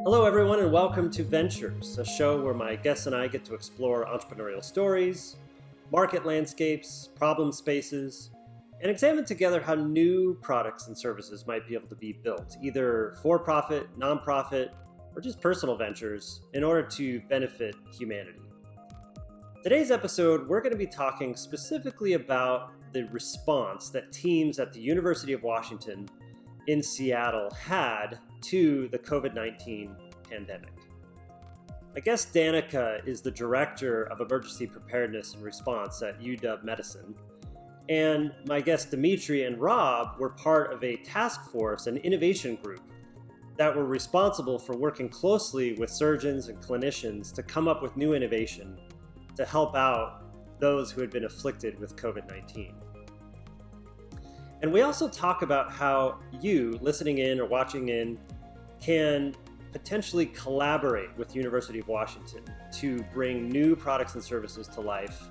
Hello, everyone, and welcome to Ventures, a show where my guests and I get to explore entrepreneurial stories, market landscapes, problem spaces, and examine together how new products and services might be able to be built, either for-profit, nonprofit, or just personal ventures, in order to benefit humanity. Today's episode, we're going to be talking specifically about the response that teams at the University of Washington in Seattle had to the COVID-19 pandemic. My guest Danica is the Director of Emergency Preparedness and Response at UW Medicine, and my guests Dimitri and Rob were part of a task force and innovation group that were responsible for working closely with surgeons and clinicians to come up with new innovation to help out those who had been afflicted with COVID-19. And we also talk about how you, listening in or watching in, can potentially collaborate with University of Washington to bring new products and services to life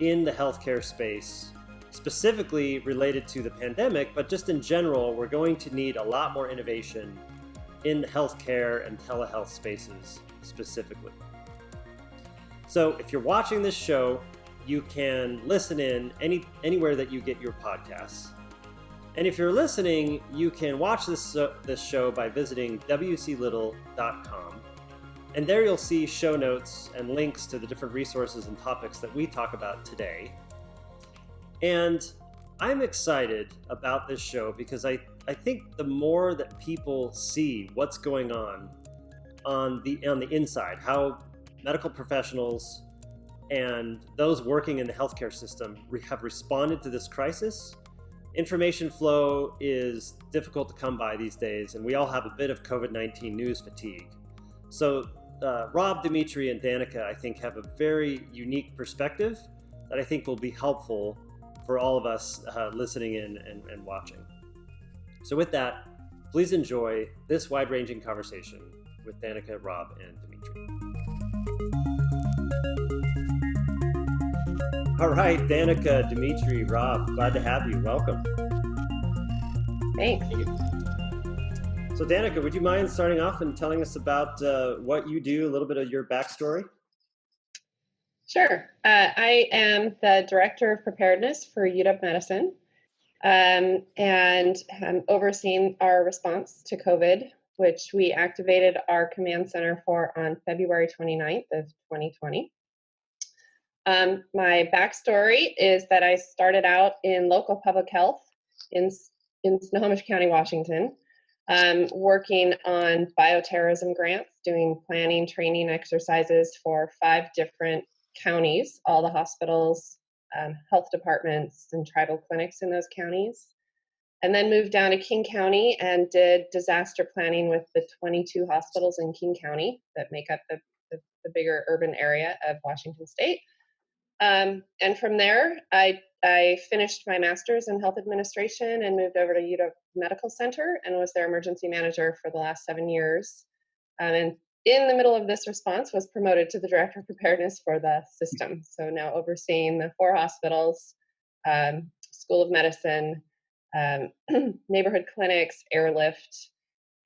in the healthcare space, specifically related to the pandemic, but just in general, we're going to need a lot more innovation in healthcare and telehealth spaces specifically. So if you're watching this show, you can listen in anywhere that you get your podcasts. And if you're listening, you can watch this show by visiting wclittle.com. And there you'll see show notes and links to the different resources and topics that we talk about today. And I'm excited about this show because I think the more that people see what's going on the inside, how medical professionals and those working in the healthcare system have responded to this crisis. Information flow is difficult to come by these days, and we all have a bit of COVID-19 news fatigue. So Rob, Dimitri, and Danica, I think, have a very unique perspective that I think will be helpful for all of us listening in and watching. So with that, please enjoy this wide-ranging conversation with Danica, Rob, and Dimitri. All right, Danica, Dimitri, Rob, glad to have you. Welcome. Thanks. So Danica, would you mind starting off and telling us about what you do, a little bit of your backstory? Sure. I am the Director of Preparedness for UW Medicine, and I'm overseeing our response to COVID, which we activated our command center for on February 29th of 2020. My backstory is that I started out in local public health in Snohomish County, Washington, working on bioterrorism grants, doing planning, training exercises for 5 different counties, all the hospitals, health departments, and tribal clinics in those counties. And then moved down to King County and did disaster planning with the 22 hospitals in King County that make up the bigger urban area of Washington State. And from there, I finished my master's in health administration and moved over to UW Medical Center and was their emergency manager for the last 7 years. And in the middle of this response was promoted to the Director of Preparedness for the system. So now overseeing the 4 hospitals, School of Medicine, neighborhood clinics, airlift,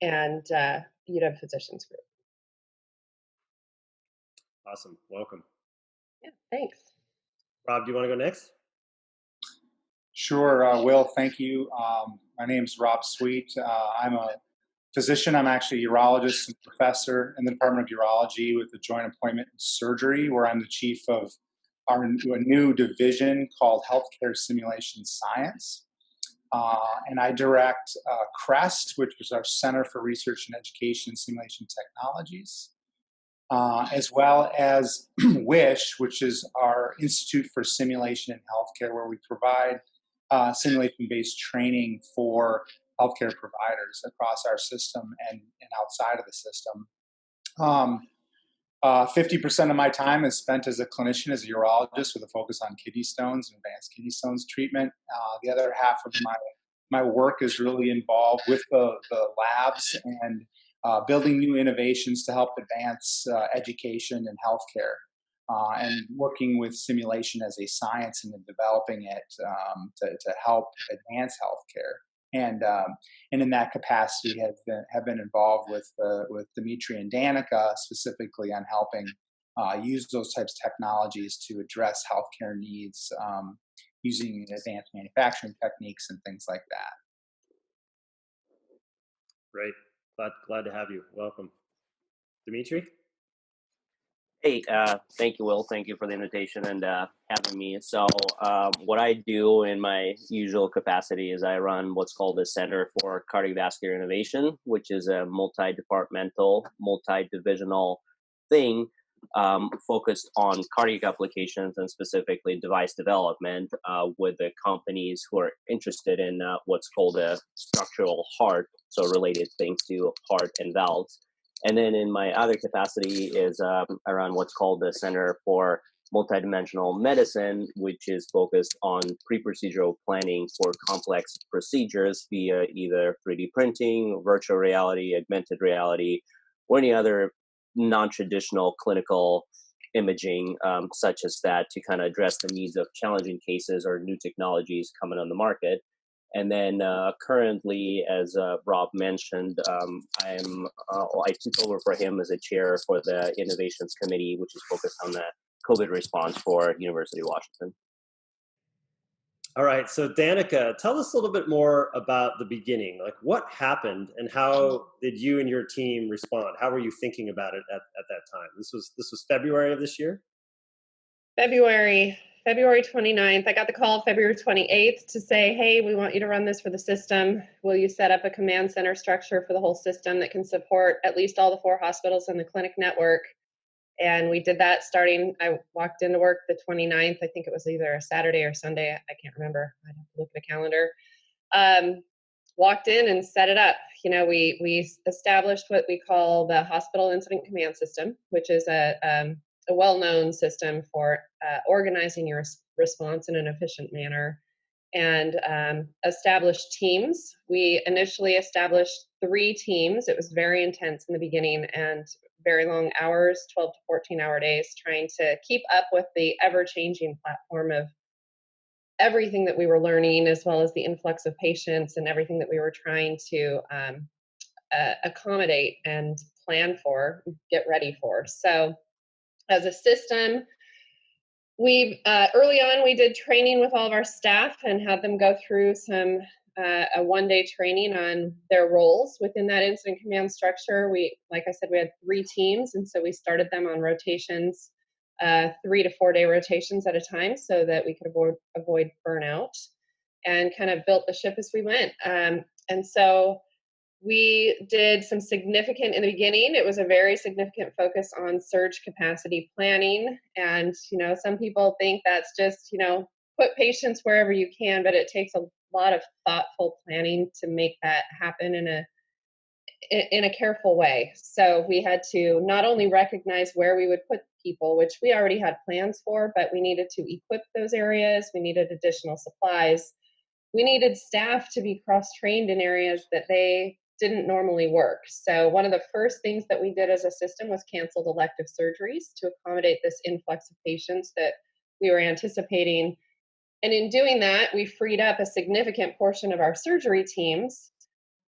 and UW Physicians Group. Awesome. Welcome. Yeah, thanks. Rob, do you want to go next? Sure, Will, thank you. My name's Rob Sweet. I'm a physician. I'm actually a urologist and professor in the Department of Urology with a joint appointment in surgery, where I'm the chief of a new division called Healthcare Simulation Science. And I direct CREST, which is our Center for Research and Education in Simulation Technologies, as well as WISH, which is our Institute for Simulation in Healthcare, where we provide simulation-based training for healthcare providers across our system and outside of the system. 50% of my time is spent as a clinician, as a urologist, with a focus on kidney stones and advanced kidney stones treatment. The other half of my work is really involved with the labs and building new innovations to help advance education in healthcare, and working with simulation as a science and developing it to help advance healthcare And in that capacity have been involved with Dimitri and Danica specifically on helping use those types of technologies to address healthcare needs using advanced manufacturing techniques and things like that. Great. Glad to have you. Welcome. Dimitri? Hey, thank you, Will. Thank you for the invitation and having me. So what I do in my usual capacity is I run what's called the Center for Cardiovascular Innovation, which is a multi-departmental, multi-divisional thing focused on cardiac applications and specifically device development with the companies who are interested in what's called a structural heart, so related things to heart and valves. And then in my other capacity is around what's called the Center for Multidimensional Medicine, which is focused on pre-procedural planning for complex procedures via either 3D printing, virtual reality, augmented reality, or any other non-traditional clinical imaging such as that to kind of address the needs of challenging cases or new technologies coming on the market. And then currently, as Rob mentioned, I took over for him as a chair for the Innovations Committee, which is focused on the COVID response for University of Washington. All right. So Danica, tell us a little bit more about the beginning. Like what happened and how did you and your team respond? How were you thinking about it at that time? This was February of this year? February 29th. I got the call February 28th to say, hey, we want you to run this for the system. Will you set up a command center structure for the whole system that can support at least all the 4 hospitals in the clinic network? And we did that starting, I walked into work the 29th. I think it was either a Saturday or Sunday. I can't remember. I'd have to look at a calendar. Walked in and set it up. You know, we established what we call the Hospital Incident Command System, which is a well-known system for organizing your response in an efficient manner, and established teams. We initially established 3 teams. It was very intense in the beginning and very long hours, 12 to 14-hour days, trying to keep up with the ever-changing platform of everything that we were learning, as well as the influx of patients and everything that we were trying to accommodate and plan for, get ready for. So as a system, we early on we did training with all of our staff and had them go through some a one-day training on their roles within that incident command structure. We, like I said, we had 3 teams, and so we started them on rotations, 3 to 4 day rotations at a time, so that we could avoid burnout, and kind of built the ship as we went. And so we did some significant, in the beginning, it was a very significant focus on surge capacity planning. And, you know, some people think that's just, you know, put patients wherever you can, but it takes a lot of thoughtful planning to make that happen in a careful way. So we had to not only recognize where we would put people, which we already had plans for, but we needed to equip those areas. We needed additional supplies. We needed staff to be cross-trained in areas that they didn't normally work. So one of the first things that we did as a system was canceled elective surgeries to accommodate this influx of patients that we were anticipating. And in doing that, we freed up a significant portion of our surgery teams,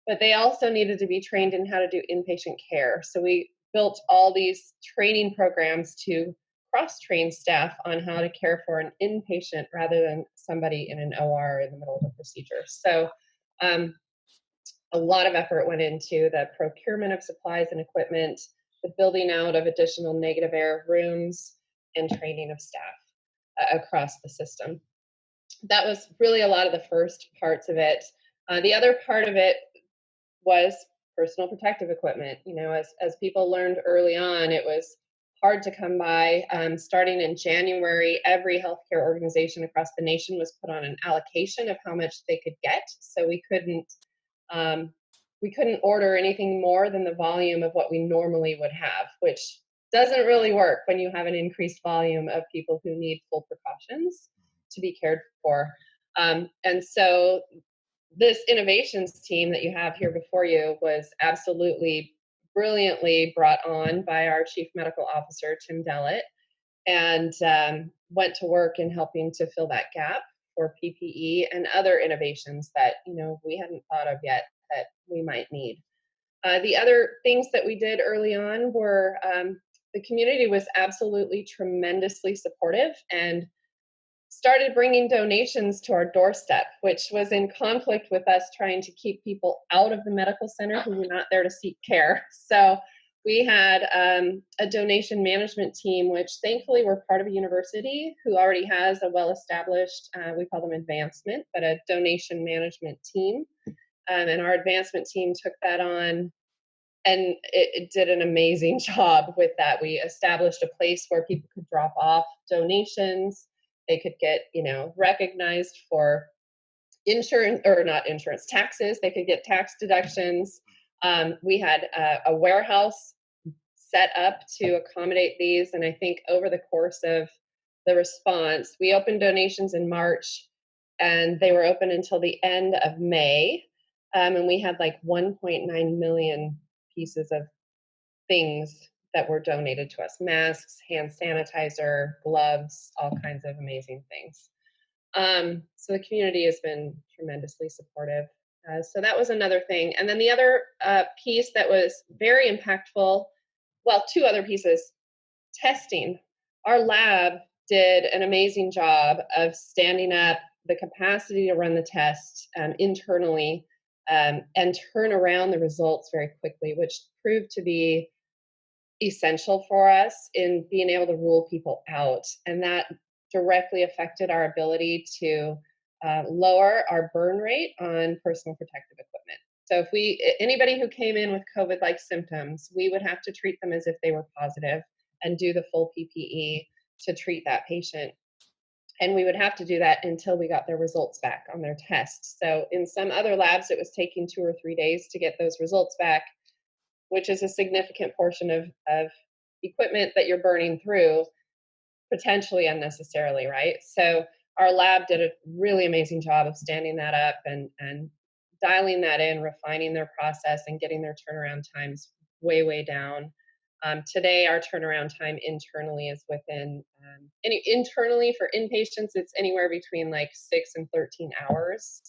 but they also needed to be trained in how to do inpatient care. So we built all these training programs to cross-train staff on how to care for an inpatient rather than somebody in an OR in the middle of a procedure. So a lot of effort went into the procurement of supplies and equipment, the building out of additional negative air rooms, and training of staff across the system. That was really a lot of the first parts of it. The other part of it was personal protective equipment. You know, as people learned early on, it was hard to come by. Starting in January, every healthcare organization across the nation was put on an allocation of how much they could get. So we couldn't order anything more than the volume of what we normally would have, which doesn't really work when you have an increased volume of people who need full precautions to be cared for. And so this innovations team that you have here before you was absolutely brilliantly brought on by our Chief Medical Officer, Tim Dellett, and went to work in helping to fill that gap for PPE and other innovations that, we hadn't thought of yet that we might need. The other things that we did early on were the community was absolutely tremendously supportive and started bringing donations to our doorstep, which was in conflict with us trying to keep people out of the medical center who were not there to seek care. So we had a donation management team, which thankfully were part of a university who already has a well-established, we call them advancement, but a donation management team. And our advancement team took that on, and it did an amazing job with that. We established a place where people could drop off donations. They could get, recognized for insurance, or not insurance, taxes. They could get tax deductions. We had a warehouse set up to accommodate these. And I think over the course of the response, we opened donations in March, and they were open until the end of May. And we had like 1.9 million pieces of things that were donated to us: masks, hand sanitizer, gloves, all kinds of amazing things. So the community has been tremendously supportive. So that was another thing. And then the other piece that was very impactful, well, two other pieces: testing. Our lab did an amazing job of standing up the capacity to run the test internally and turn around the results very quickly, which proved to be essential for us in being able to rule people out. And that directly affected our ability to lower our burn rate on personal protective equipment. So if anybody who came in with COVID-like symptoms, we would have to treat them as if they were positive and do the full PPE to treat that patient. And we would have to do that until we got their results back on their test. So in some other labs, it was taking 2 or 3 days to get those results back, which is a significant portion of equipment that you're burning through, potentially unnecessarily, right? So our lab did a really amazing job of standing that up and dialing that in, refining their process, and getting their turnaround times way, way down. Today, our turnaround time internally is within, internally for inpatients, it's anywhere between like 6 and 13 hours,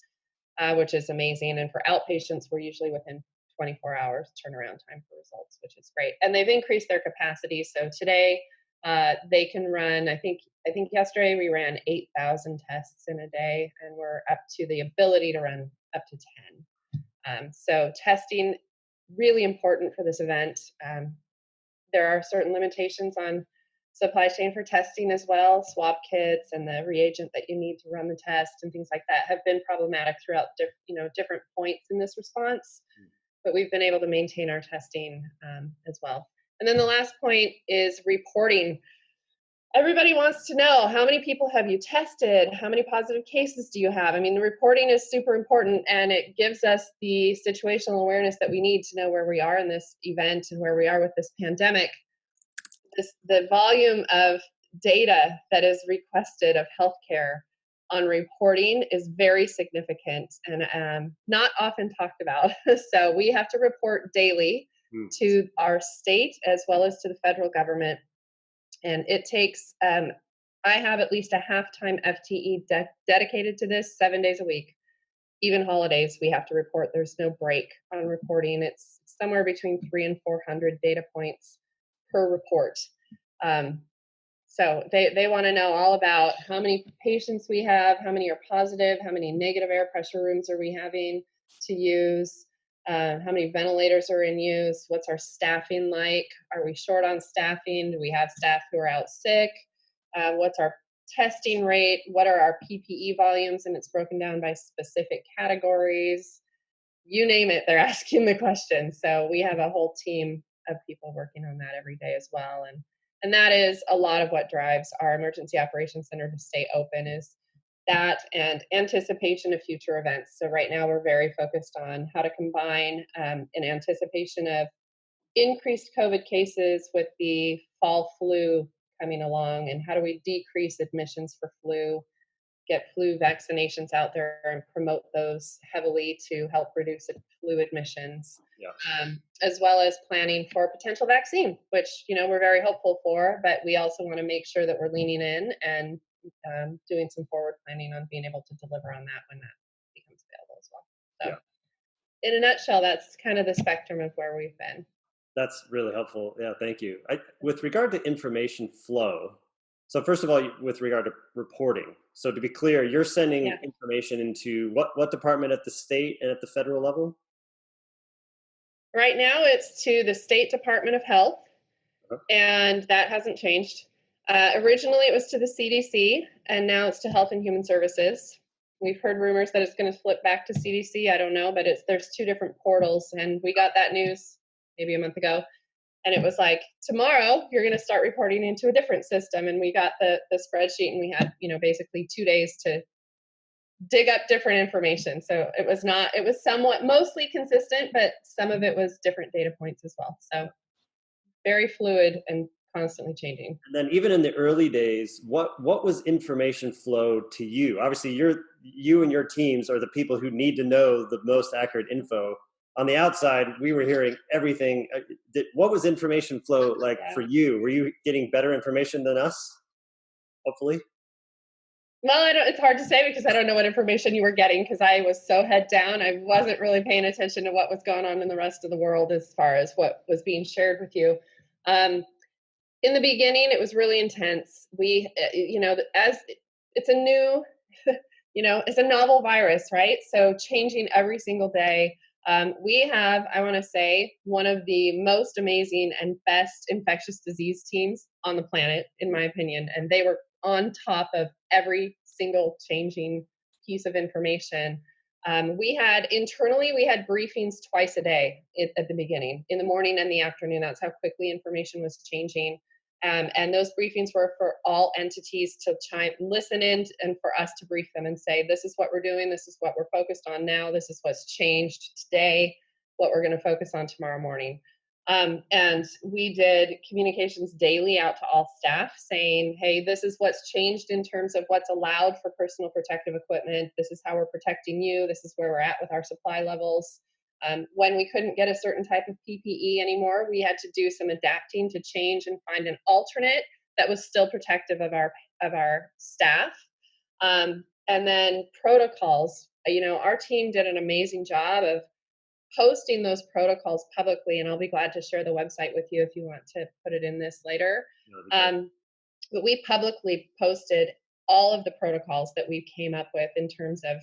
which is amazing. And for outpatients, we're usually within 24 hours turnaround time for results, which is great. And they've increased their capacity. So today, they can run, I think yesterday we ran 8,000 tests in a day, and we're up to the ability to run up to 10. So testing, really important for this event. There are certain limitations on supply chain for testing as well. Swab kits and the reagent that you need to run the test and things like that have been problematic throughout different points in this response. But we've been able to maintain our testing as well. And then the last point is reporting. Everybody wants to know, how many people have you tested? How many positive cases do you have? I mean, the reporting is super important, and it gives us the situational awareness that we need to know where we are in this event and where we are with this pandemic. The volume of data that is requested of healthcare on reporting is very significant and not often talked about. So we have to report daily to our state as well as to the federal government. And it takes, I have at least a half-time FTE dedicated to this 7 days a week. Even holidays, we have to report. There's no break on reporting. It's somewhere between 300 and 400 data points per report. So they want to know all about how many patients we have, how many are positive, how many negative air pressure rooms are we having to use, how many ventilators are in use, what's our staffing like, are we short on staffing, do we have staff who are out sick, what's our testing rate, what are our PPE volumes, and it's broken down by specific categories. You name it, they're asking the question. So we have a whole team of people working on that every day as well. And that is a lot of what drives our Emergency Operations Center to stay open, is that and anticipation of future events. So right now we're very focused on how to combine in anticipation of increased COVID cases with the fall flu coming along, and how do we decrease admissions for flu, get flu vaccinations out there and promote those heavily to help reduce flu admissions, as well as planning for potential vaccine, which we're very hopeful for, but we also want to make sure that we're leaning in and doing some forward planning on being able to deliver on that when that becomes available as well. So in a nutshell, that's kind of the spectrum of where we've been. That's really helpful. Yeah, thank you. With regard to information flow, so first of all, with regard to reporting, so to be clear, you're sending information into what department at the state and at the federal level? Right now, it's to the State Department of Health, and that hasn't changed. Originally, it was to the CDC, and now it's to Health and Human Services. We've heard rumors that it's going to flip back to CDC. I don't know, but there's two different portals, and we got that news maybe a month ago. And it was like, tomorrow you're going to start reporting into a different system. And we got the spreadsheet, and we had, basically 2 days to dig up different information. So it was somewhat mostly consistent, but some of it was different data points as well. So very fluid and constantly changing. And then even in the early days, what was information flow to you? Obviously, you and your teams are the people who need to know the most accurate info. On the outside, we were hearing everything. What was information flow like for you? Were you getting better information than us, hopefully? Well, it's hard to say because I don't know what information you were getting because I was so head down. I wasn't really paying attention to what was going on in the rest of the world as far as what was being shared with you. In the beginning, it was really intense. We, as it's a new, it's a novel virus, right? So changing every single day. We have, I want to say, one of the most amazing and best infectious disease teams on the planet, in my opinion. And they were on top of every single changing piece of information. We had briefings twice a day at the beginning, in the morning and the afternoon. That's how quickly information was changing. And those briefings were for all entities to listen in and for us to brief them and say, this is what we're doing. This is what we're focused on now. This is what's changed today, what we're going to focus on tomorrow morning. And we did communications daily out to all staff saying, hey, this is what's changed in terms of what's allowed for personal protective equipment. This is how we're protecting you. This is where we're at with our supply levels. When we couldn't get a certain type of PPE anymore, we had to do some adapting to change and find an alternate that was still protective of our staff. And then protocols, our team did an amazing job of posting those protocols publicly, and I'll be glad to share the website with you if you want to put it in this later. But we publicly posted all of the protocols that we came up with in terms of,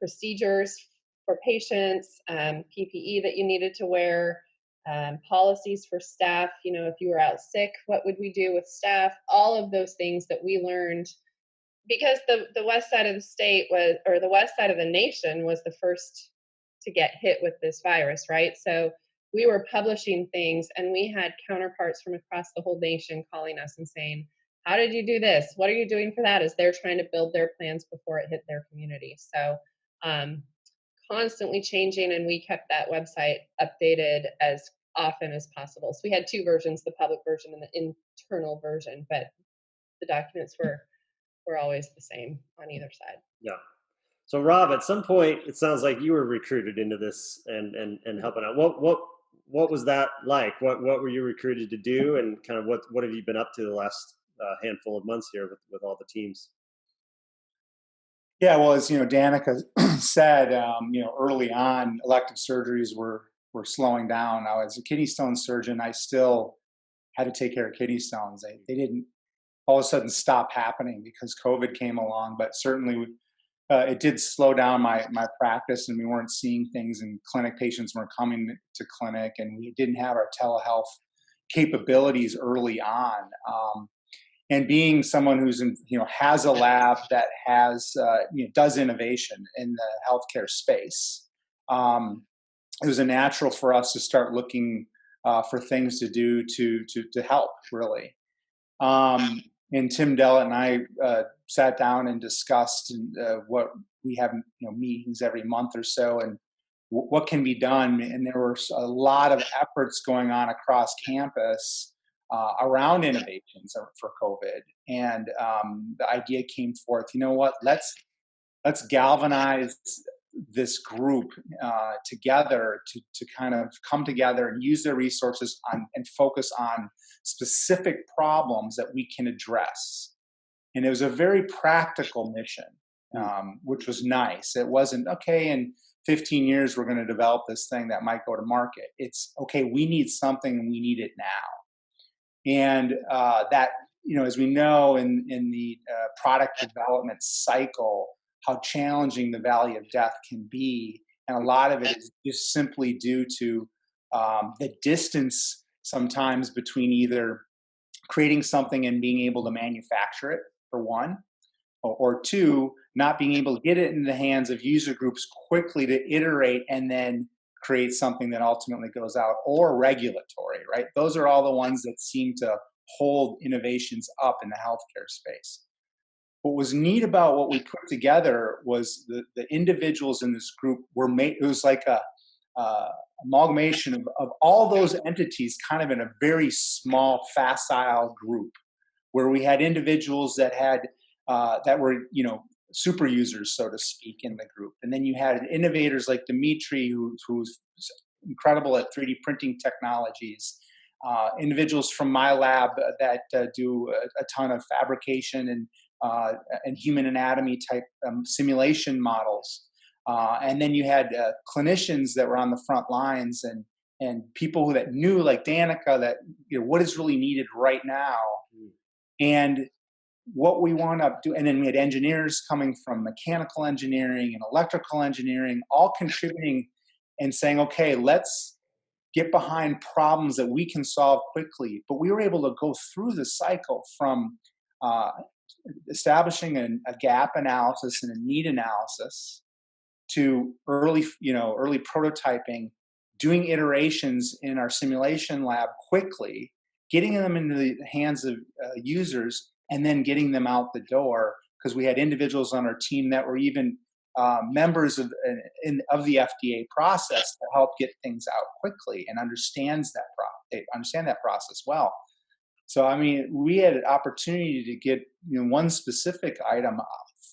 procedures for patients, PPE that you needed to wear, policies for staff. If you were out sick, what would we do with staff? All of those things that we learned because the west side of the state the west side of the nation was the first to get hit with this virus, right? So we were publishing things, and we had counterparts from across the whole nation calling us and saying, how did you do this? What are you doing for that? As they're trying to build their plans before it hit their community. So constantly changing, and we kept that website updated as often as possible. So we had two versions, the public version and the internal version, but the documents were always the same on either side. Yeah. So Rob, at some point, it sounds like you were recruited into this and helping out. What was that like? What were you recruited to do, and kind of what have you been up to the last handful of months here with all the teams? Yeah, well, as Danica said, early on, elective surgeries were slowing down. Now, as a kidney stone surgeon, I still had to take care of kidney stones. They didn't all of a sudden stop happening because COVID came along, but certainly it did slow down my practice, and we weren't seeing things in clinic. Patients weren't coming to clinic, and we didn't have our telehealth capabilities early on. And being someone who's has a lab that has does innovation in the healthcare space, it was a natural for us to start looking for things to do to help, really. And Tim Dellett and I sat down and discussed what we have meetings every month or so, and what can be done. And there were a lot of efforts going on across campus around innovations for COVID. And the idea came forth, let's galvanize this group together to kind of come together and use their resources and focus on specific problems that we can address. And it was a very practical mission, which was nice. It wasn't, okay, in 15 years, we're going to develop this thing that might go to market. It's, okay, we need something and we need it now. And that, as we know in the product development cycle, how challenging the valley of death can be. And a lot of it is just simply due to the distance sometimes between either creating something and being able to manufacture it, for one, or two, not being able to get it in the hands of user groups quickly to iterate and then create something that ultimately goes out, or regulatory, right? Those are all the ones that seem to hold innovations up in the healthcare space. What was neat about what we put together was the individuals in this group were made, it was like a amalgamation of all those entities kind of in a very small, facile group, where we had individuals that had, that were, super users, so to speak, in the group. And then you had innovators like Dimitri, who's incredible at 3D printing technologies, individuals from my lab that do a ton of fabrication and human anatomy type simulation models. And then you had clinicians that were on the front lines and people that knew, like Danica, that what is really needed right now. And what we want to do, and then we had engineers coming from mechanical engineering and electrical engineering, all contributing and saying, okay, let's get behind problems that we can solve quickly. But we were able to go through the cycle from establishing a gap analysis and a need analysis to early prototyping, doing iterations in our simulation lab quickly, getting them into the hands of users, and then getting them out the door, because we had individuals on our team that were even members of the FDA process to help get things out quickly and understand that process well. So, I mean, we had an opportunity to get one specific item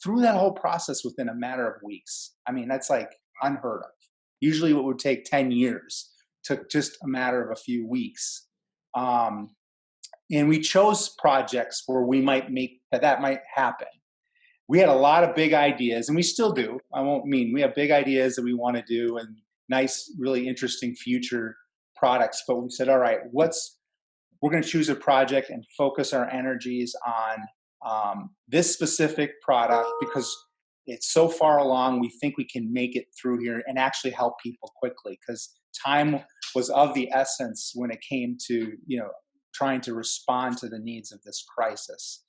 through that whole process within a matter of weeks. I mean, that's like unheard of. Usually what would take 10 years took just a matter of a few weeks. And we chose projects where we might make that might happen. We had a lot of big ideas, and we still do. We have big ideas that we want to do and nice, really interesting future products. But we said, all right, we're going to choose a project and focus our energies on this specific product because it's so far along. We think we can make it through here and actually help people quickly, because time was of the essence when it came to trying to respond to the needs of this crisis.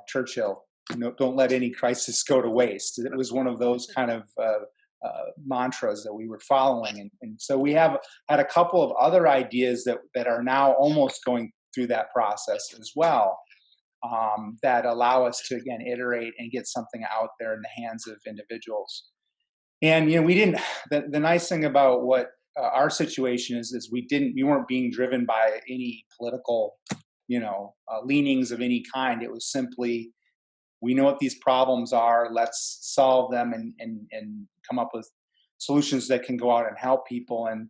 Churchill, don't let any crisis go to waste. It was one of those kind of mantras that we were following. And so we have had a couple of other ideas that are now almost going through that process as well, that allow us to, again, iterate and get something out there in the hands of individuals. And, the nice thing about what our situation is we weren't being driven by any political, leanings of any kind. It was simply, we know what these problems are, let's solve them and come up with solutions that can go out and help people. And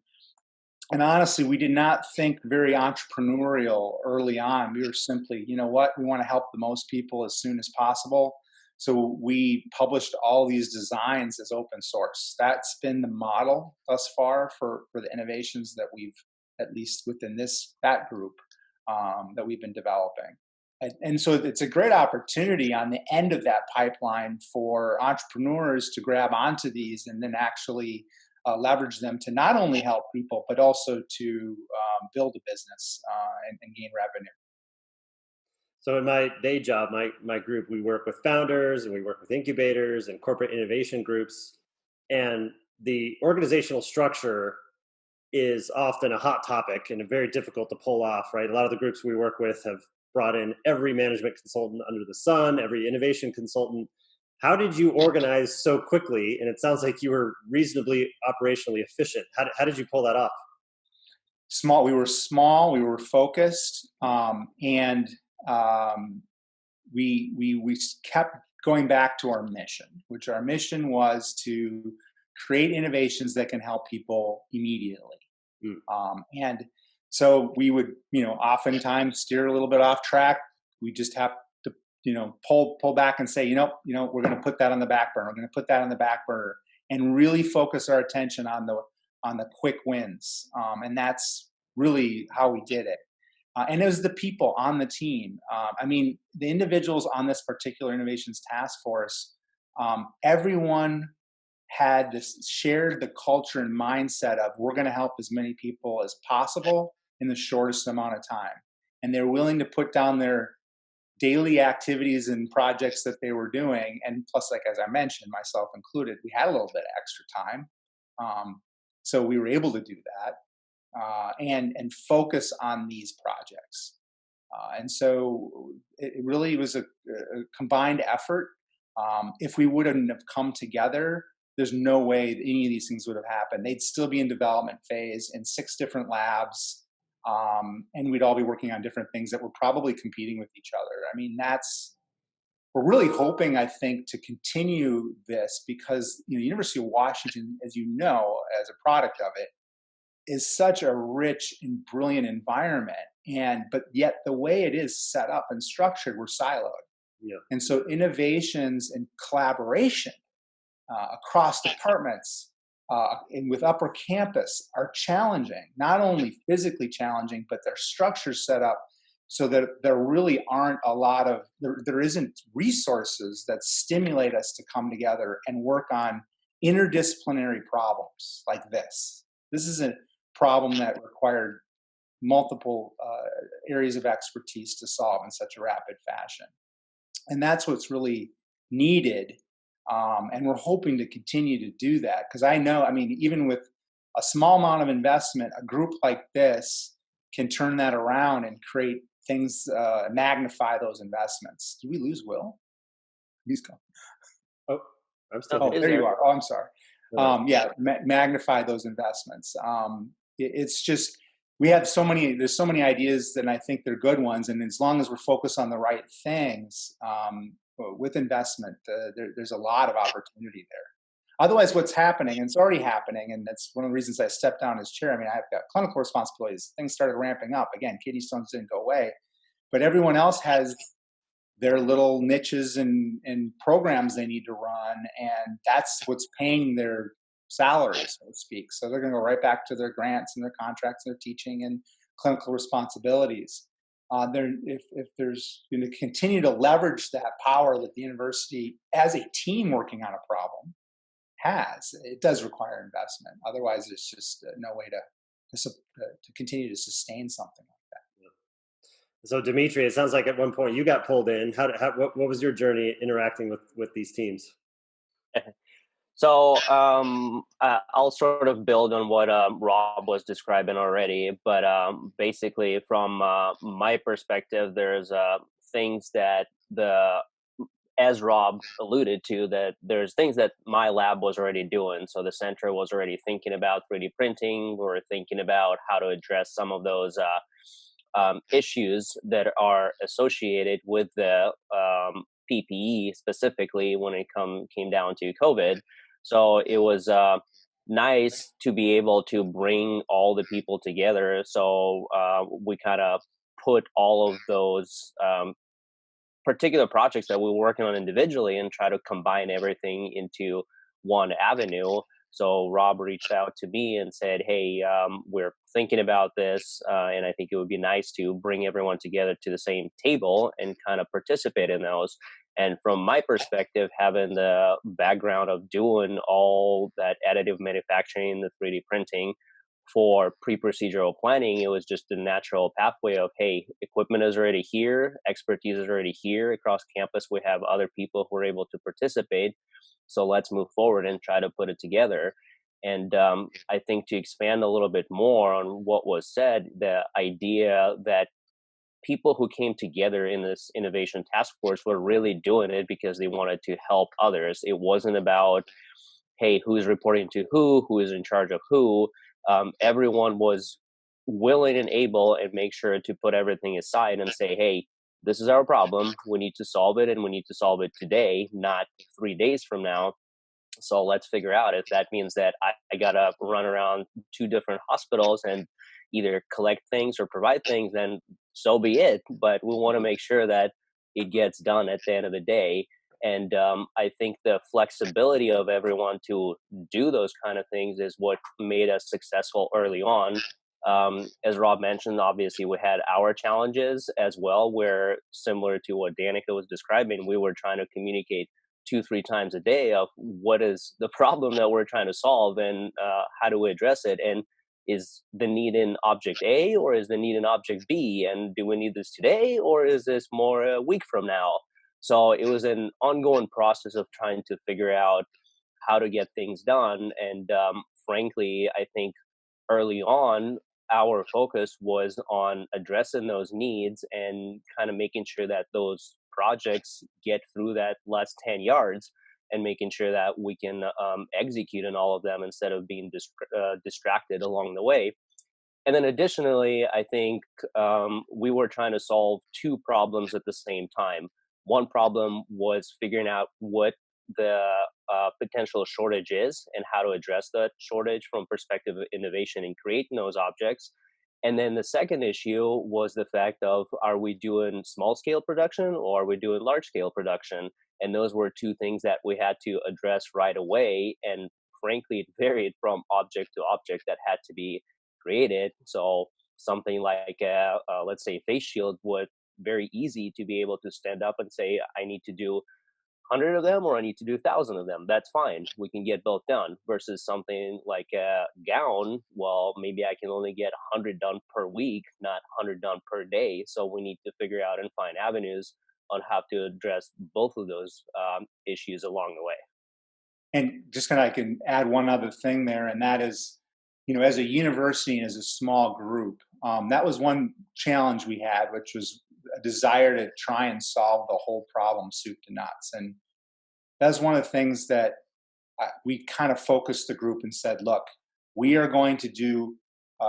honestly, we did not think very entrepreneurial early on. We were simply, we want to help the most people as soon as possible. So we published all these designs as open source. That's been the model thus far for the innovations that we've, at least within that group, that we've been developing. And so it's a great opportunity on the end of that pipeline for entrepreneurs to grab onto these and then actually leverage them to not only help people, but also to build a business and gain revenue. So in my day job, my group, we work with founders and we work with incubators and corporate innovation groups. And the organizational structure is often a hot topic and very difficult to pull off, right? A lot of the groups we work with have brought in every management consultant under the sun, every innovation consultant. How did you organize so quickly? And it sounds like you were reasonably operationally efficient. How did you pull that off? We were focused, and we kept going back to our mission, which our mission was to create innovations that can help people immediately. And so we would, oftentimes steer a little bit off track. We just have pull back and say, we're going to put that on the back burner. We're going to put that on the back burner and really focus our attention on the quick wins. And that's really how we did it. And it was the people on the team. The individuals on this particular innovations task force, everyone had shared the culture and mindset of we're going to help as many people as possible in the shortest amount of time. And they're willing to put down their daily activities and projects that they were doing. And plus, like, as I mentioned, myself included, we had a little bit of extra time. So we were able to do that and focus on these projects. And so it really was a combined effort. If we wouldn't have come together, there's no way that any of these things would have happened. They'd still be in development phase in 6 different labs. And we'd all be working on different things that were probably competing with each other. We're really hoping, I think, to continue this because University of Washington, as you know, as a product of it, is such a rich and brilliant environment. But yet the way it is set up and structured, we're siloed. Yeah. And so innovations and collaboration across departments and with upper campus are challenging, not only physically challenging, but their structures set up so that there really aren't there isn't resources that stimulate us to come together and work on interdisciplinary problems like this. This is a problem that required multiple areas of expertise to solve in such a rapid fashion. And that's what's really needed. And we're hoping to continue to do that because I know, even with a small amount of investment, a group like this can turn that around and create things, magnify those investments. Did we lose Will? He's gone. Oh, I'm still Oh, here. there you are. Oh, I'm sorry. Magnify those investments. It's just, there's so many ideas and I think they're good ones. And as long as we're focused on the right things, with investment, there's a lot of opportunity there. Otherwise, what's happening, and it's already happening, and that's one of the reasons I stepped down as chair. I've got clinical responsibilities. Things started ramping up. Again, kidney stones didn't go away. But everyone else has their little niches and programs they need to run, and that's what's paying their salaries, so to speak. So they're going to go right back to their grants and their contracts and their teaching and clinical responsibilities. If there's going to continue to leverage that power that the university, as a team working on a problem, has, it does require investment. Otherwise, there's just no way to continue to sustain something like that. Yeah. So, Dimitri, it sounds like at one point you got pulled in. What was your journey interacting with these teams? So I'll sort of build on what Rob was describing already, but basically from my perspective, there's things that as Rob alluded to, that there's things that my lab was already doing. So the center was already thinking about 3D printing. We were thinking about how to address some of those issues that are associated with the PPE, specifically when it came down to COVID. So it was nice to be able to bring all the people together. So we kind of put all of those particular projects that we were working on individually and try to combine everything into one avenue. So Rob reached out to me and said, hey, we're thinking about this, and I think it would be nice to bring everyone together to the same table and kind of participate in those. And from my perspective, having the background of doing all that additive manufacturing, the 3D printing for pre-procedural planning, it was just a natural pathway of, hey, equipment is already here, expertise is already here. Across campus, we have other people who are able to participate. So let's move forward and try to put it together. And I think to expand a little bit more on what was said, the idea that people who came together in this innovation task force were really doing it because they wanted to help others. It wasn't about, hey, who's reporting to who is in charge of who. Everyone was willing and able and make sure to put everything aside and say, hey, this is our problem. We need to solve it, and we need to solve it today, not 3 days from now. So let's figure out if that means that I got to run around 2 different hospitals and either collect things or provide things, then so be it. But we want to make sure that it gets done at the end of the day. And I think the flexibility of everyone to do those kind of things is what made us successful early on. As Rob mentioned, obviously we had our challenges as well, where similar to what Danica was describing, we were trying to communicate 2-3 times a day of what is the problem that we're trying to solve, and how do we address it, and is the need in object A or is the need in object B, and do we need this today or is this more a week from now? So it was an ongoing process of trying to figure out how to get things done. And frankly, I think early on, our focus was on addressing those needs and kind of making sure that those projects get through that last 10 yards, and making sure that we can execute on all of them instead of being distracted along the way. And then additionally, I think we were trying to solve two problems at the same time. One problem was figuring out what the potential shortage is and how to address that shortage from perspective of innovation and creating those objects. And then the second issue was the fact of, are we doing small scale production or are we doing large scale production? And those were two things that we had to address right away. And frankly, it varied from object to object that had to be created. So something like, let's say, face shield would very easy to be able to stand up and say, I need to do 100 of them or I need to do 1,000 of them. That's fine. We can get both done. Versus something like a gown, well, maybe I can only get 100 done per week, not 100 done per day. So we need to figure out and find avenues on how to address both of those issues along the way. And just I can add one other thing there, and that is, as a university and as a small group, that was one challenge we had, which was a desire to try and solve the whole problem soup to nuts. And that's one of the things that we kind of focused the group and said, look, we are going to do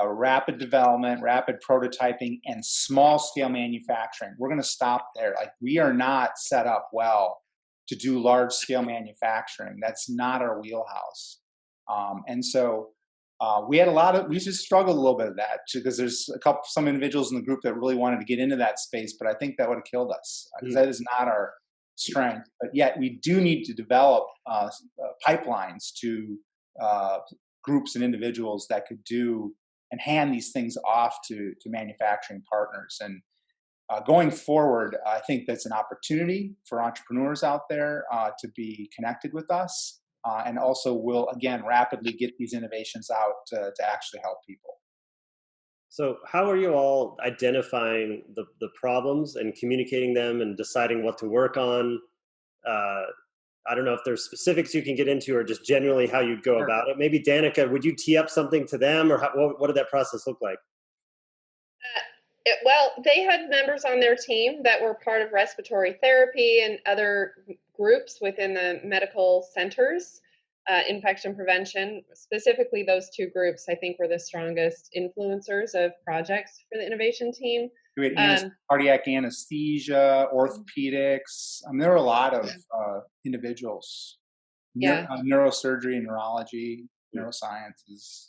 rapid development, rapid prototyping, and small scale manufacturing. We're going to stop there. Like, we are not set up well to do large scale manufacturing. That's not our wheelhouse. And so we just struggled a little bit of that, because there's some individuals in the group that really wanted to get into that space, but I think that would have killed us, because that is not our strength. But yet we do need to develop pipelines to groups and individuals that could do and hand these things off to manufacturing partners. And going forward, I think that's an opportunity for entrepreneurs out there to be connected with us. And also will, again, rapidly get these innovations out to actually help people. So how are you all identifying the problems and communicating them and deciding what to work on? I don't know if there's specifics you can get into, or just generally how you go about it. Maybe Danica, would you tee up something to them, or what did that process look like? Well, they had members on their team that were part of respiratory therapy and other groups within the medical centers, infection prevention. Specifically, those two groups, I think, were the strongest influencers of projects for the innovation team. We had cardiac anesthesia, orthopedics. There were a lot of individuals. Neurosurgery, neurology, neurosciences.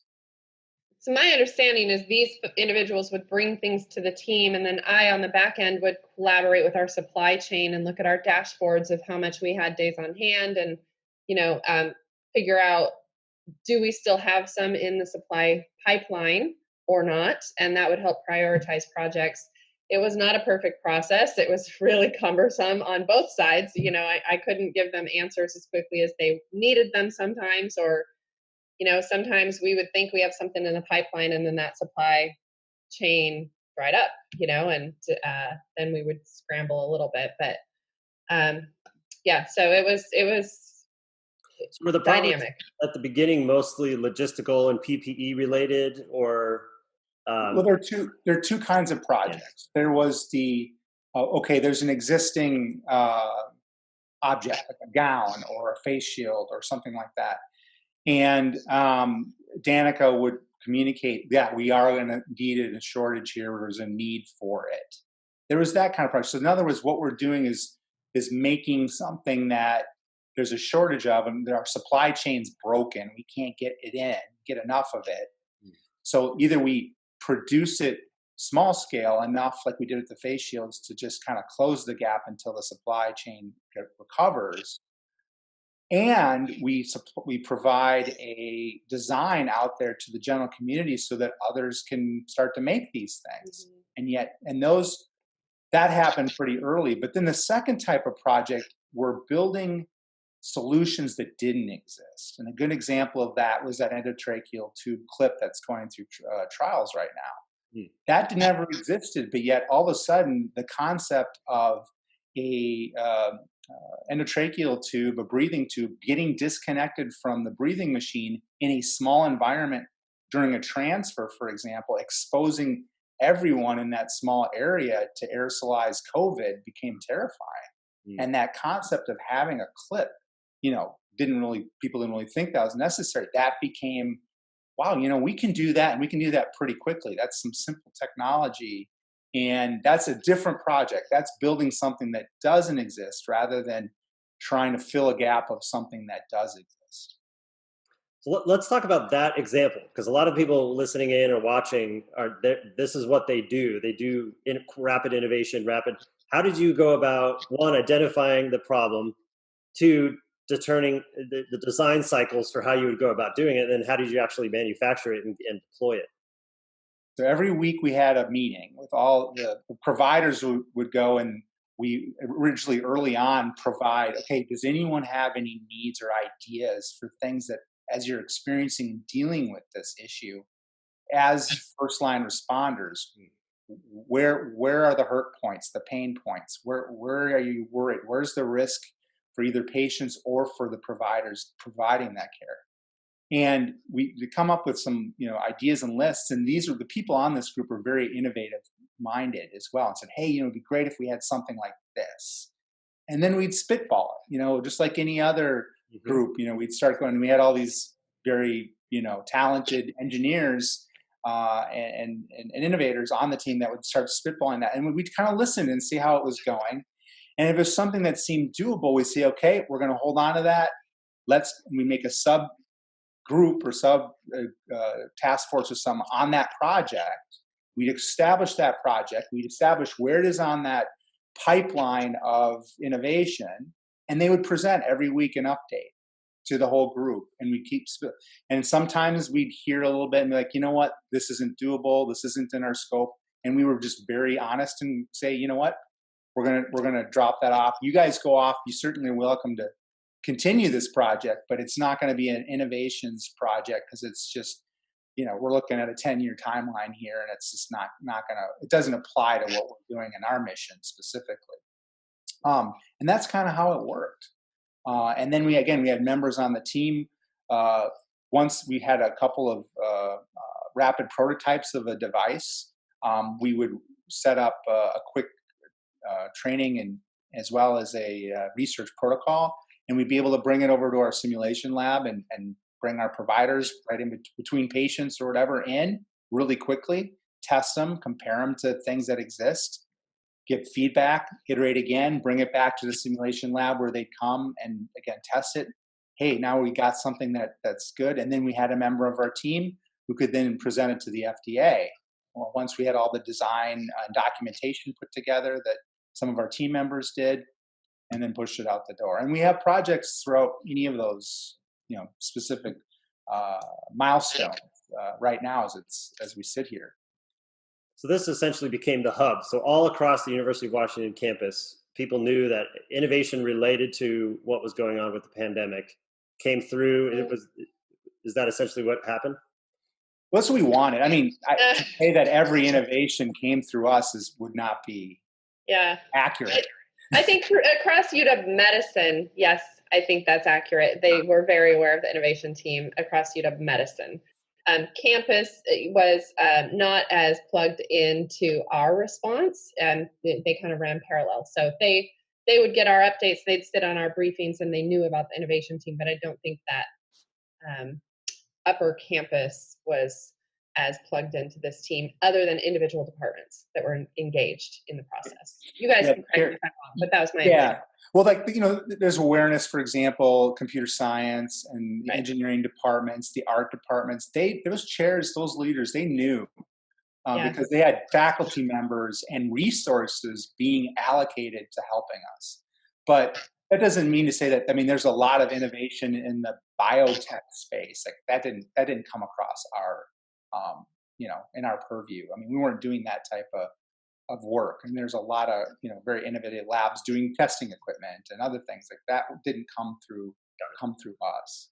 So my understanding is these individuals would bring things to the team, and then I, on the back end, would collaborate with our supply chain and look at our dashboards of how much we had days on hand, and figure out, do we still have some in the supply pipeline or not? And that would help prioritize projects. It was not a perfect process. It was really cumbersome on both sides. I couldn't give them answers as quickly as they needed them sometimes, or sometimes we would think we have something in the pipeline, and then that supply chain dried up, and then we would scramble a little bit. But so it was so were the dynamic. At the beginning mostly logistical and PPE related, or? Well, there are two kinds of projects. There was there's an existing object, like a gown or a face shield or something like that. And Danica would communicate that we are going to need a shortage here. There's a need for it. There was that kind of project. So in other words, what we're doing is making something that there's a shortage of, and our supply chain's broken. We can't get enough of it. So either we produce it small scale enough, like we did with the face shields, to just kind of close the gap until the supply chain recovers. And we provide a design out there to the general community so that others can start to make these things. That happened pretty early. But then the second type of project, we're building solutions that didn't exist. And a good example of that was that endotracheal tube clip that's going through trials right now. That never existed, but yet all of a sudden the concept of a endotracheal tube, a breathing tube, getting disconnected from the breathing machine in a small environment during a transfer, for example, exposing everyone in that small area to aerosolized COVID became terrifying. And that concept of having a clip, people didn't really think that was necessary. That became, wow, we can do that, and we can do that pretty quickly. That's some simple technology. And that's a different project. That's building something that doesn't exist rather than trying to fill a gap of something that does exist. So let's talk about that example, because a lot of people listening in or watching this is what they do. They do rapid innovation, How did you go about, one, identifying the problem, two, determining the design cycles for how you would go about doing it, and then how did you actually manufacture it and deploy it? So every week we had a meeting with all the providers who would go, and we originally early on provide, okay, does anyone have any needs or ideas for things that, as you're experiencing and dealing with this issue, as first line responders, where are the hurt points, the pain points? Where are you worried? Where's the risk for either patients or for the providers providing that care? And we come up with some, ideas and lists. And these are the people on this group are very innovative minded as well, and said, hey, it'd be great if we had something like this. And then we'd spitball it, just like any other group, we'd start going, and we had all these very, talented engineers and innovators on the team that would start spitballing that. And we'd kind of listen and see how it was going. And if it was something that seemed doable, we'd say, okay, we're going to hold on to that. We make a sub group or sub task force or something on that project. We'd establish that project. We'd establish where it is on that pipeline of innovation. And they would present every week an update to the whole group. And we and sometimes we'd hear a little bit and be like, you know what, this isn't doable. This isn't in our scope. And we were just very honest and say, you know what, we're gonna drop that off. You guys go off. You certainly are welcome to continue this project, but it's not going to be an innovations project because it's just, we're looking at a 10-year timeline here, and it's just not gonna. It doesn't apply to what we're doing in our mission specifically. And that's kind of how it worked. And then we had members on the team. Once we had a couple of rapid prototypes of a device, we would set up a quick training and as well as a research protocol, and we'd be able to bring it over to our simulation lab and bring our providers right in between patients or whatever in really quickly, test them, compare them to things that exist, give feedback, iterate again, bring it back to the simulation lab where they'd come and again test it. Hey, now we got something that's good. And then we had a member of our team who could then present it to the FDA. Well, once we had all the design and documentation put together that some of our team members did, and then pushed it out the door. And we have projects throughout any of those, specific milestones right now as we sit here. So this essentially became the hub. So all across the University of Washington campus, people knew that innovation related to what was going on with the pandemic came through. Is that essentially what happened? Well, that's what we wanted. I mean, to say that every innovation came through us would not be accurate. I think across UW Medicine, yes, I think that's accurate. They were very aware of the innovation team across UW Medicine. Campus was not as plugged into our response, and they kind of ran parallel. So they would get our updates, they'd sit on our briefings, and they knew about the innovation team, but I don't think that upper campus was as plugged into this team other than individual departments that were engaged in the process. You guys can correct me if I'm wrong, but that was my opinion. Well, there's awareness, for example, computer science and the engineering departments, the art departments, those chairs, those leaders, they knew Yeah. because they had faculty members and resources being allocated to helping us. But that doesn't mean to say that, I mean, there's a lot of innovation in the biotech space. Like that didn't come across our, in our purview. I mean, we weren't doing that type of work. And there's a lot of, very innovative labs doing testing equipment and other things like that didn't come through us.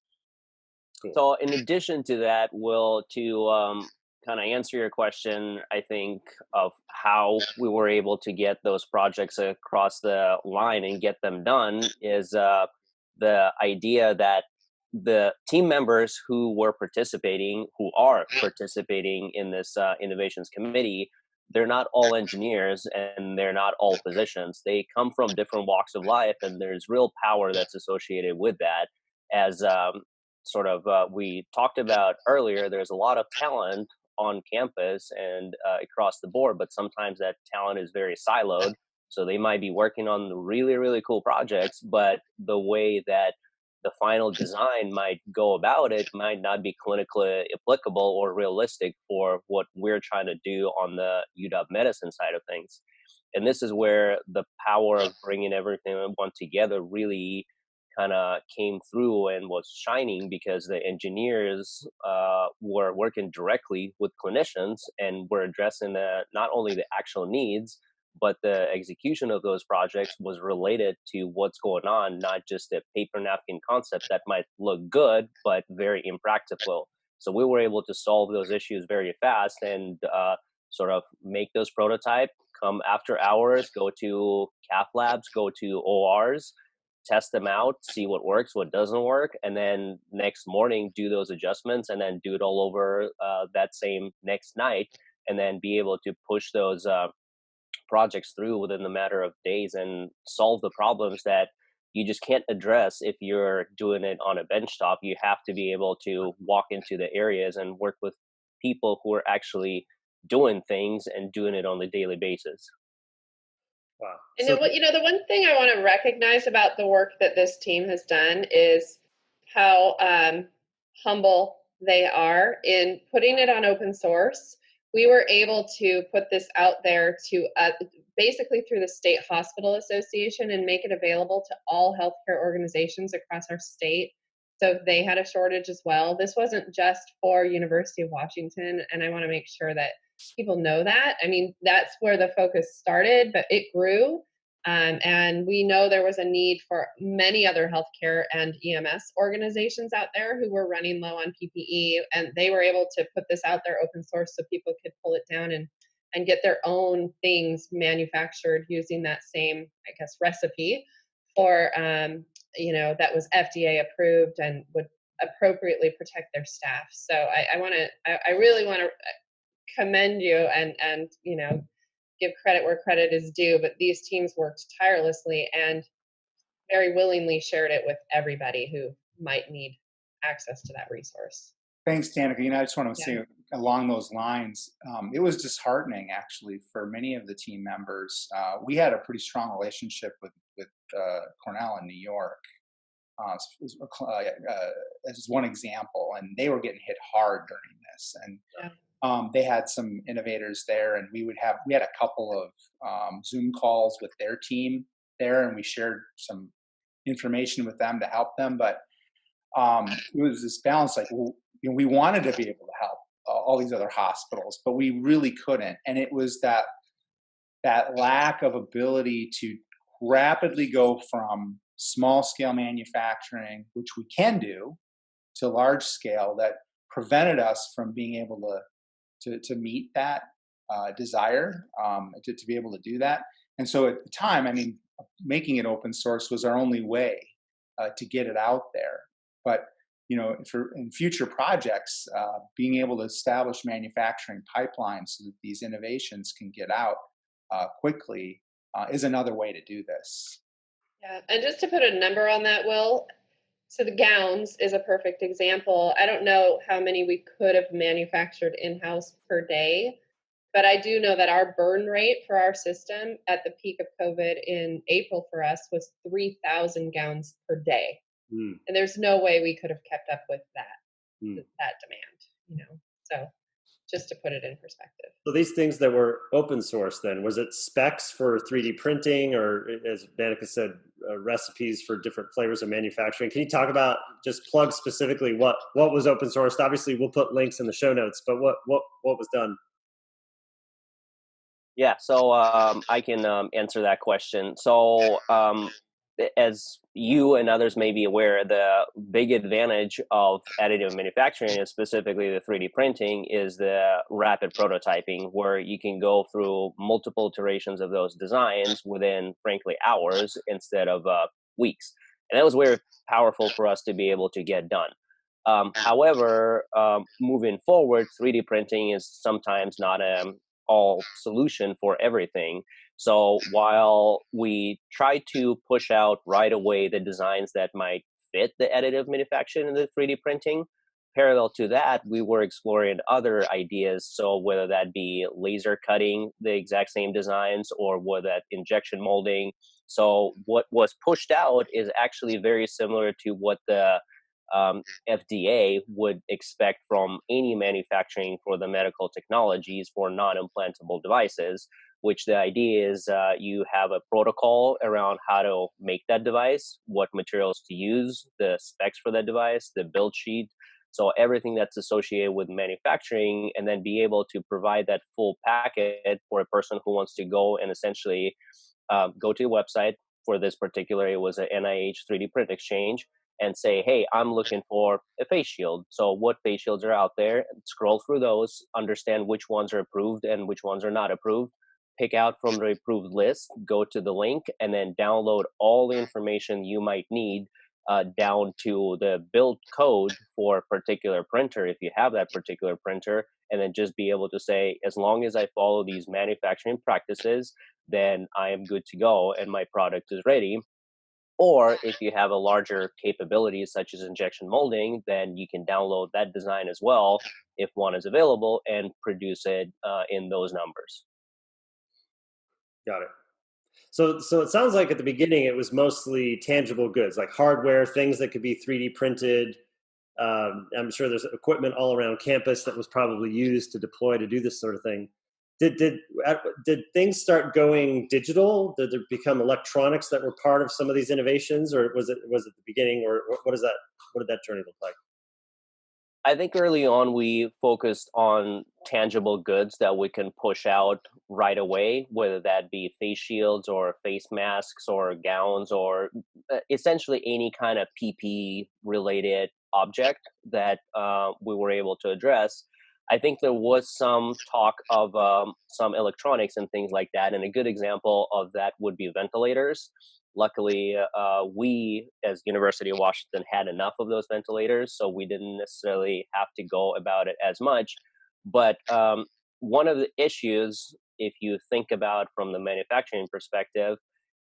Cool. So in addition to that, Will, to kind of answer your question, I think of how we were able to get those projects across the line and get them done is the idea that the team members who are participating in this innovations committee, they're not all engineers and they're not all physicians. They come from different walks of life, and there's real power that's associated with that. As we talked about earlier, there's a lot of talent on campus and across the board, but sometimes that talent is very siloed. So they might be working on really, really cool projects, but the way that the final design might go about it might not be clinically applicable or realistic for what we're trying to do on the UW Medicine side of things. And this is where the power of bringing everything together really kind of came through and was shining, because the engineers were working directly with clinicians and were addressing not only the actual needs, but the execution of those projects was related to what's going on, not just a paper napkin concept that might look good, but very impractical. So we were able to solve those issues very fast and sort of make those prototype, come after hours, go to cath labs, go to ORs, test them out, see what works, what doesn't work, and then next morning do those adjustments, and then do it all over that same next night, and then be able to push those projects through within the matter of days and solve the problems that you just can't address if you're doing it on a benchtop. You have to be able to walk into the areas and work with people who are actually doing things and doing it on a daily basis. Wow. And the one thing I want to recognize about the work that this team has done is how humble they are in putting it on open source. We were able to put this out there to basically through the State Hospital Association and make it available to all healthcare organizations across our state. So if they had a shortage as well. This wasn't just for University of Washington, and I want to make sure that people know that. I mean, that's where the focus started, but it grew. And we know there was a need for many other healthcare and EMS organizations out there who were running low on PPE, and they were able to put this out there open source so people could pull it down and get their own things manufactured using that same, I guess, recipe for, that was FDA approved and would appropriately protect their staff. So I really want to commend you and give credit where credit is due, but these teams worked tirelessly and very willingly shared it with everybody who might need access to that resource. Thanks, Danica. I just want to say along those lines, it was disheartening actually for many of the team members. We had a pretty strong relationship with Cornell in New York, as one example, and they were getting hit hard during this. And they had some innovators there, and we had a couple of Zoom calls with their team there, and we shared some information with them to help them. But it was this balance, like, we wanted to be able to help all these other hospitals, but we really couldn't. And it was that lack of ability to rapidly go from small scale manufacturing, which we can do, to large scale, that prevented us from being able to meet that desire, to be able to do that. And so at the time, making it open source was our only way to get it out there. But in future projects, being able to establish manufacturing pipelines so that these innovations can get out quickly is another way to do this. Yeah, and just to put a number on that, Will, so the gowns is a perfect example. I don't know how many we could have manufactured in-house per day, but I do know that our burn rate for our system at the peak of COVID in April for us was 3,000 gowns per day. And there's no way we could have kept up with that demand, So just to put it in perspective. So these things that were open source, then, was it specs for 3D printing, or, as Danica said, recipes for different flavors of manufacturing? Can you talk about, just plug specifically what was open sourced? Obviously, we'll put links in the show notes, but what was done? Yeah, so I can answer that question. So as you and others may be aware, the big advantage of additive manufacturing, and specifically the 3D printing, is the rapid prototyping, where you can go through multiple iterations of those designs within, frankly, hours instead of weeks. And that was very powerful for us to be able to get done. However, moving forward, 3D printing is sometimes not a all solution for everything. So while we try to push out right away the designs that might fit the additive manufacturing and the 3D printing, parallel to that, we were exploring other ideas. So whether that be laser cutting the exact same designs, or whether that injection molding. So what was pushed out is actually very similar to what the FDA would expect from any manufacturing for the medical technologies for non-implantable devices, which the idea is you have a protocol around how to make that device, what materials to use, the specs for that device, the build sheet. So everything that's associated with manufacturing, and then be able to provide that full packet for a person who wants to go and essentially go to a website. For this particular, it was an NIH 3D print exchange, and say, hey, I'm looking for a face shield. So what face shields are out there? Scroll through those, understand which ones are approved and which ones are not approved, pick out from the approved list, go to the link, and then download all the information you might need down to the build code for a particular printer, if you have that particular printer, and then just be able to say, as long as I follow these manufacturing practices, then I am good to go and my product is ready. Or if you have a larger capabilities such as injection molding, then you can download that design as well, if one is available, and produce it in those numbers. Got it. So it sounds like at the beginning it was mostly tangible goods, like hardware, things that could be 3D printed. I'm sure there's equipment all around campus that was probably used to deploy to do this sort of thing. Did things start going digital? Did there become electronics that were part of some of these innovations, or was it the beginning, or what is that? What did that journey look like? I think early on we focused on tangible goods that we can push out right away, whether that be face shields or face masks or gowns, or essentially any kind of PPE related object that we were able to address. I think there was some talk of some electronics and things like that, and a good example of that would be ventilators. Luckily, we, as University of Washington, had enough of those ventilators, so we didn't necessarily have to go about it as much. But one of the issues, if you think about from the manufacturing perspective,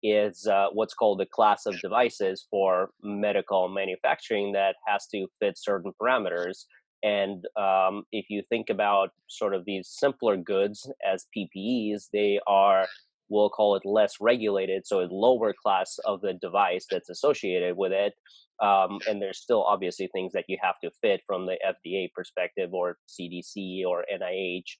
is what's called a class of devices for medical manufacturing that has to fit certain parameters. And if you think about sort of these simpler goods as PPEs, they are, we'll call it, less regulated, so a lower class of the device that's associated with it. And there's still obviously things that you have to fit from the FDA perspective, or CDC or NIH.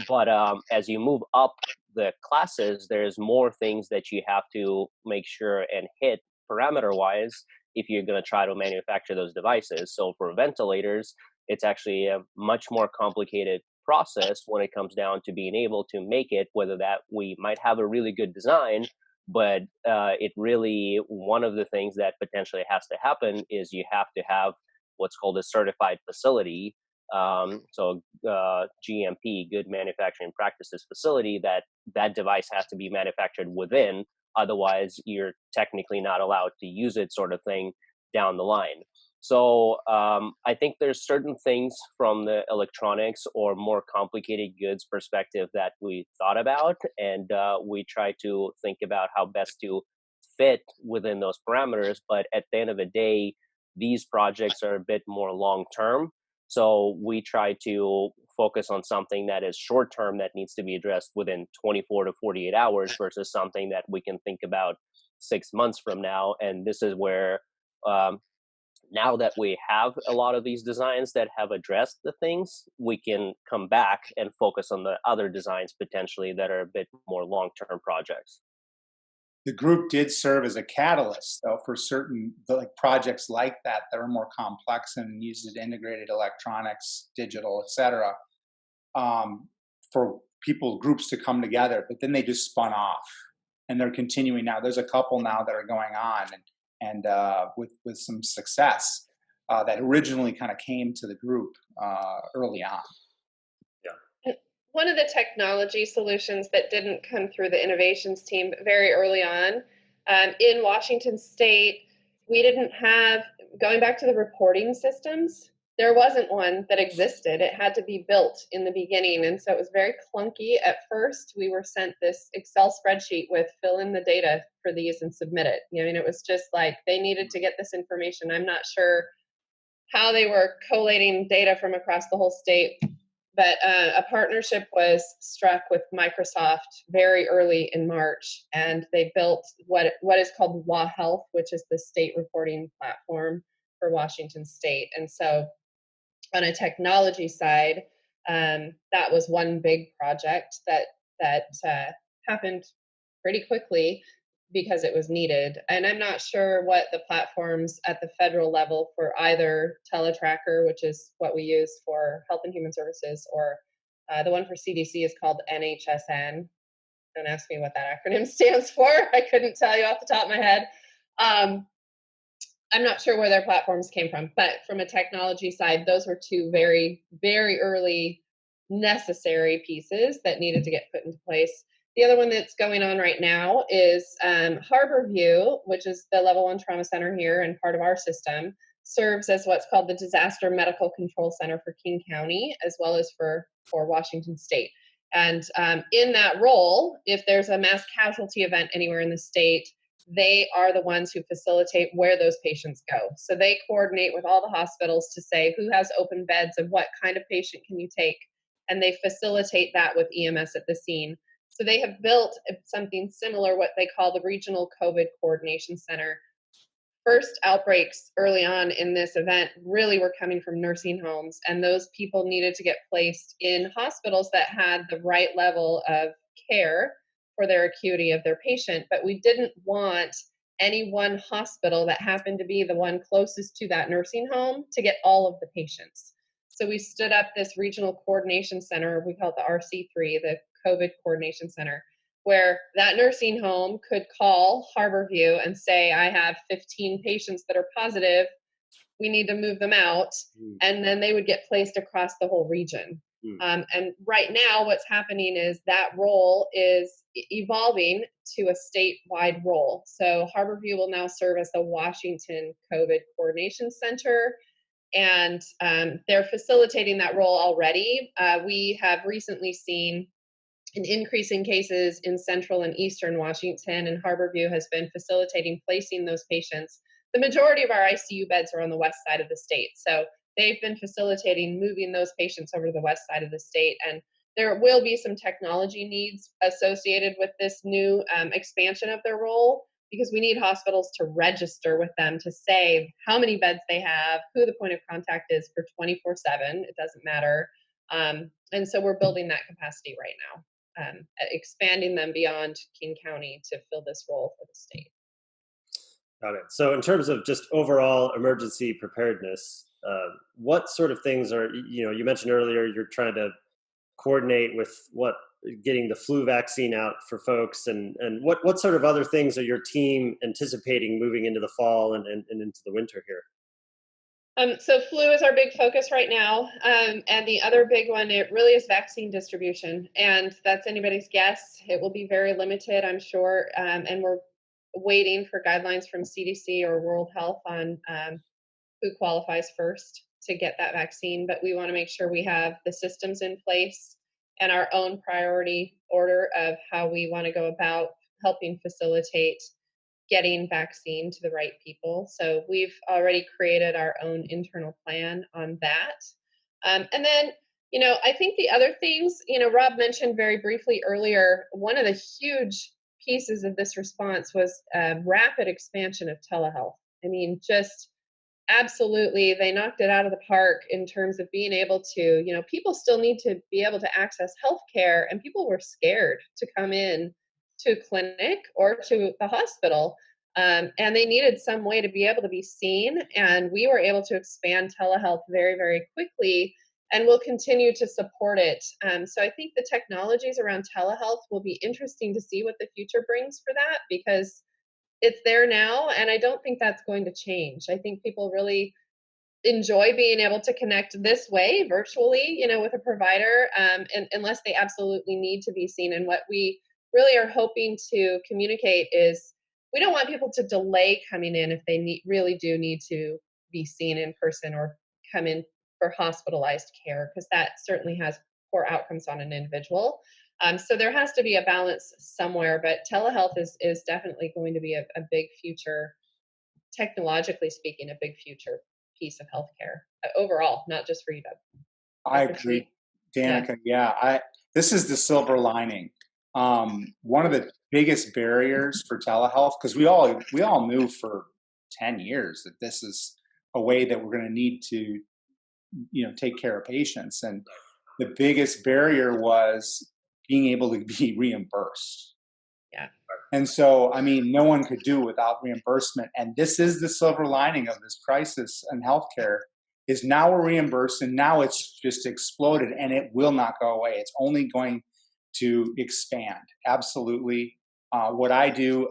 But as you move up the classes, there's more things that you have to make sure and hit parameter-wise if you're going to try to manufacture those devices. So for ventilators, it's actually a much more complicated process when it comes down to being able to make it, whether that we might have a really good design, but it really, one of the things that potentially has to happen is you have to have what's called a certified facility. So GMP, good manufacturing practices facility, that device has to be manufactured within. Otherwise, you're technically not allowed to use it, sort of thing, down the line. So I think there's certain things from the electronics or more complicated goods perspective that we thought about, and we try to think about how best to fit within those parameters. But at the end of the day, these projects are a bit more long term. So we try to focus on something that is short term that needs to be addressed within 24 to 48 hours versus something that we can think about 6 months from now. And this is where now that we have a lot of these designs that have addressed the things, we can come back and focus on the other designs potentially that are a bit more long-term projects. The group did serve as a catalyst, though, for certain projects like that that are more complex and used integrated electronics, digital, et cetera, for groups to come together. But then they just spun off, and they're continuing now. There's a couple now that are going on, and with some success that originally kind of came to the group early on. One of the technology solutions that didn't come through the innovations team very early on, in Washington State, we didn't have, going back to the reporting systems, there wasn't one that existed. It had to be built in the beginning. And so it was very clunky. At first, we were sent this Excel spreadsheet with fill in the data for these and submit it. I mean, it was just like they needed to get this information. I'm not sure how they were collating data from across the whole state. But a partnership was struck with Microsoft very early in March, and they built what is called WA Health, which is the state reporting platform for Washington State. And so on a technology side, that was one big project that happened pretty quickly because it was needed. And I'm not sure what the platforms at the federal level for either teletracker, which is what we use for Health and Human Services, or the one for CDC is called NHSN. Don't ask me what that acronym stands for. I couldn't tell you off the top of my head. I'm not sure where their platforms came from, but from a technology side, those were two very, very early necessary pieces that needed to get put into place. The other one that's going on right now is Harborview, which is the level 1 trauma center here and part of our system, serves as what's called the Disaster Medical Control Center for King County, as well as for Washington State. And in that role, if there's a mass casualty event anywhere in the state, they are the ones who facilitate where those patients go. So they coordinate with all the hospitals to say who has open beds and what kind of patient can you take, and they facilitate that with EMS at the scene. So they have built something similar, what they call the Regional COVID Coordination Center. First outbreaks early on in this event really were coming from nursing homes, and those people needed to get placed in hospitals that had the right level of care for their acuity of their patient. But we didn't want any one hospital that happened to be the one closest to that nursing home to get all of the patients. So we stood up this Regional Coordination Center, we call it the RC3, the COVID Coordination Center, where that nursing home could call Harborview and say, I have 15 patients that are positive, we need to move them out, and then they would get placed across the whole region. And right now what's happening is that role is evolving to a statewide role. So Harborview will now serve as the Washington COVID Coordination Center, and they're facilitating that role already. We have recently seen an increase in cases in central and eastern Washington, and Harborview has been facilitating placing those patients. The majority of our ICU beds are on the west side of the state, so they've been facilitating moving those patients over to the west side of the state. And there will be some technology needs associated with this new expansion of their role, because we need hospitals to register with them to say how many beds they have, who the point of contact is for 24/7. It doesn't matter. And so we're building that capacity right now, expanding them beyond King County to fill this role for the state. Got it. So in terms of just overall emergency preparedness, what sort of things are, you mentioned earlier you're trying to coordinate with getting the flu vaccine out for folks, and what sort of other things are your team anticipating moving into the fall and into the winter here? So flu is our big focus right now. And the other big one, it really is vaccine distribution. And that's anybody's guess. It will be very limited, I'm sure. And we're waiting for guidelines from CDC or World Health on who qualifies first to get that vaccine. But we want to make sure we have the systems in place and our own priority order of how we want to go about helping facilitate getting vaccine to the right people. So we've already created our own internal plan on that. And then, I think the other things, Rob mentioned very briefly earlier, one of the huge pieces of this response was rapid expansion of telehealth. I mean, just absolutely. They knocked it out of the park in terms of being able to, people still need to be able to access healthcare, and people were scared to come in to clinic or to the hospital. And they needed some way to be able to be seen. And we were able to expand telehealth very, very quickly, and we'll continue to support it. So I think the technologies around telehealth will be interesting to see what the future brings for that, because it's there now, and I don't think that's going to change. I think people really enjoy being able to connect this way virtually, with a provider, and unless they absolutely need to be seen. And what we really are hoping to communicate is we don't want people to delay coming in if they really do need to be seen in person or come in for hospitalized care, because that certainly has poor outcomes on an individual. So there has to be a balance somewhere, but telehealth is definitely going to be a big future, technologically speaking, a big future piece of healthcare overall, not just for UW. I agree, Danica. Yeah, this is the silver lining. One of the biggest barriers for telehealth, because we all knew for 10 years that this is a way that we're going to need to, take care of patients, and the biggest barrier was being able to be reimbursed. Yeah. And so, no one could do it without reimbursement. And this is the silver lining of this crisis in healthcare, is now we're reimbursed, and now it's just exploded, and it will not go away. It's only going to expand. Absolutely. What I do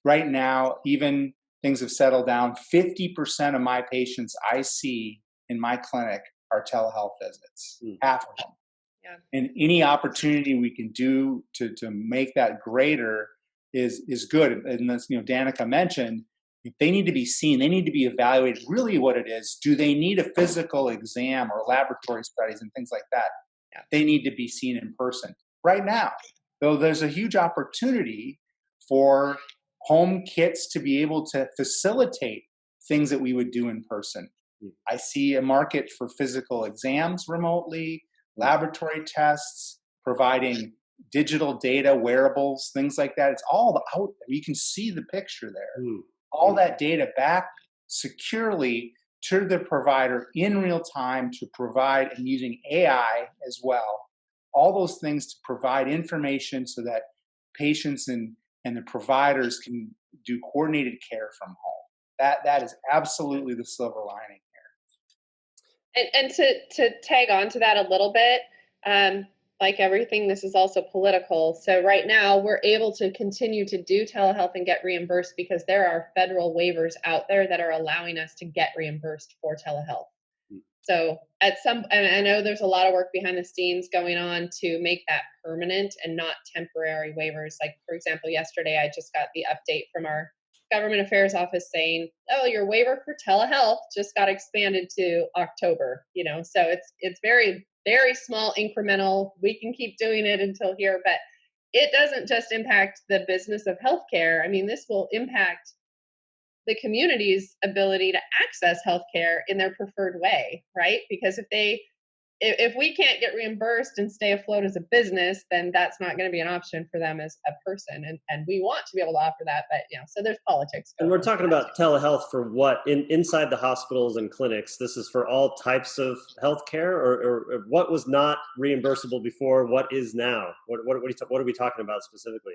right now, even things have settled down. 50% of my patients I see in my clinic are telehealth visits. Half of them. Yeah. And any opportunity we can do to make that greater is good. And as Danica mentioned, they need to be seen. They need to be evaluated. Really, what it is: do they need a physical exam or laboratory studies and things like that? Yeah. They need to be seen in person. Right now, though, there's a huge opportunity for home kits to be able to facilitate things that we would do in person. I see a market for physical exams remotely, laboratory tests, providing digital data, wearables, things like that. It's all out there. You can see the picture there. All that data back securely to the provider in real time to provide, and using AI as well. All those things to provide information so that patients and the providers can do coordinated care from home. That is absolutely the silver lining here. And to tag on to that a little bit, like everything, this is also political. So right now we're able to continue to do telehealth and get reimbursed because there are federal waivers out there that are allowing us to get reimbursed for telehealth. So and I know there's a lot of work behind the scenes going on to make that permanent and not temporary waivers. Like, for example, yesterday I just got the update from our government affairs office saying, oh, your waiver for telehealth just got expanded to October, so it's very, very small incremental. We can keep doing it until here, but it doesn't just impact the business of healthcare. This will impact the community's ability to access healthcare in their preferred way, right? Because if we can't get reimbursed and stay afloat as a business, then that's not going to be an option for them as a person. And we want to be able to offer that, but so there's politics. And we're talking about telehealth for what? Inside the hospitals and clinics, this is for all types of healthcare, or what was not reimbursable before, what is now? What are we talking about specifically?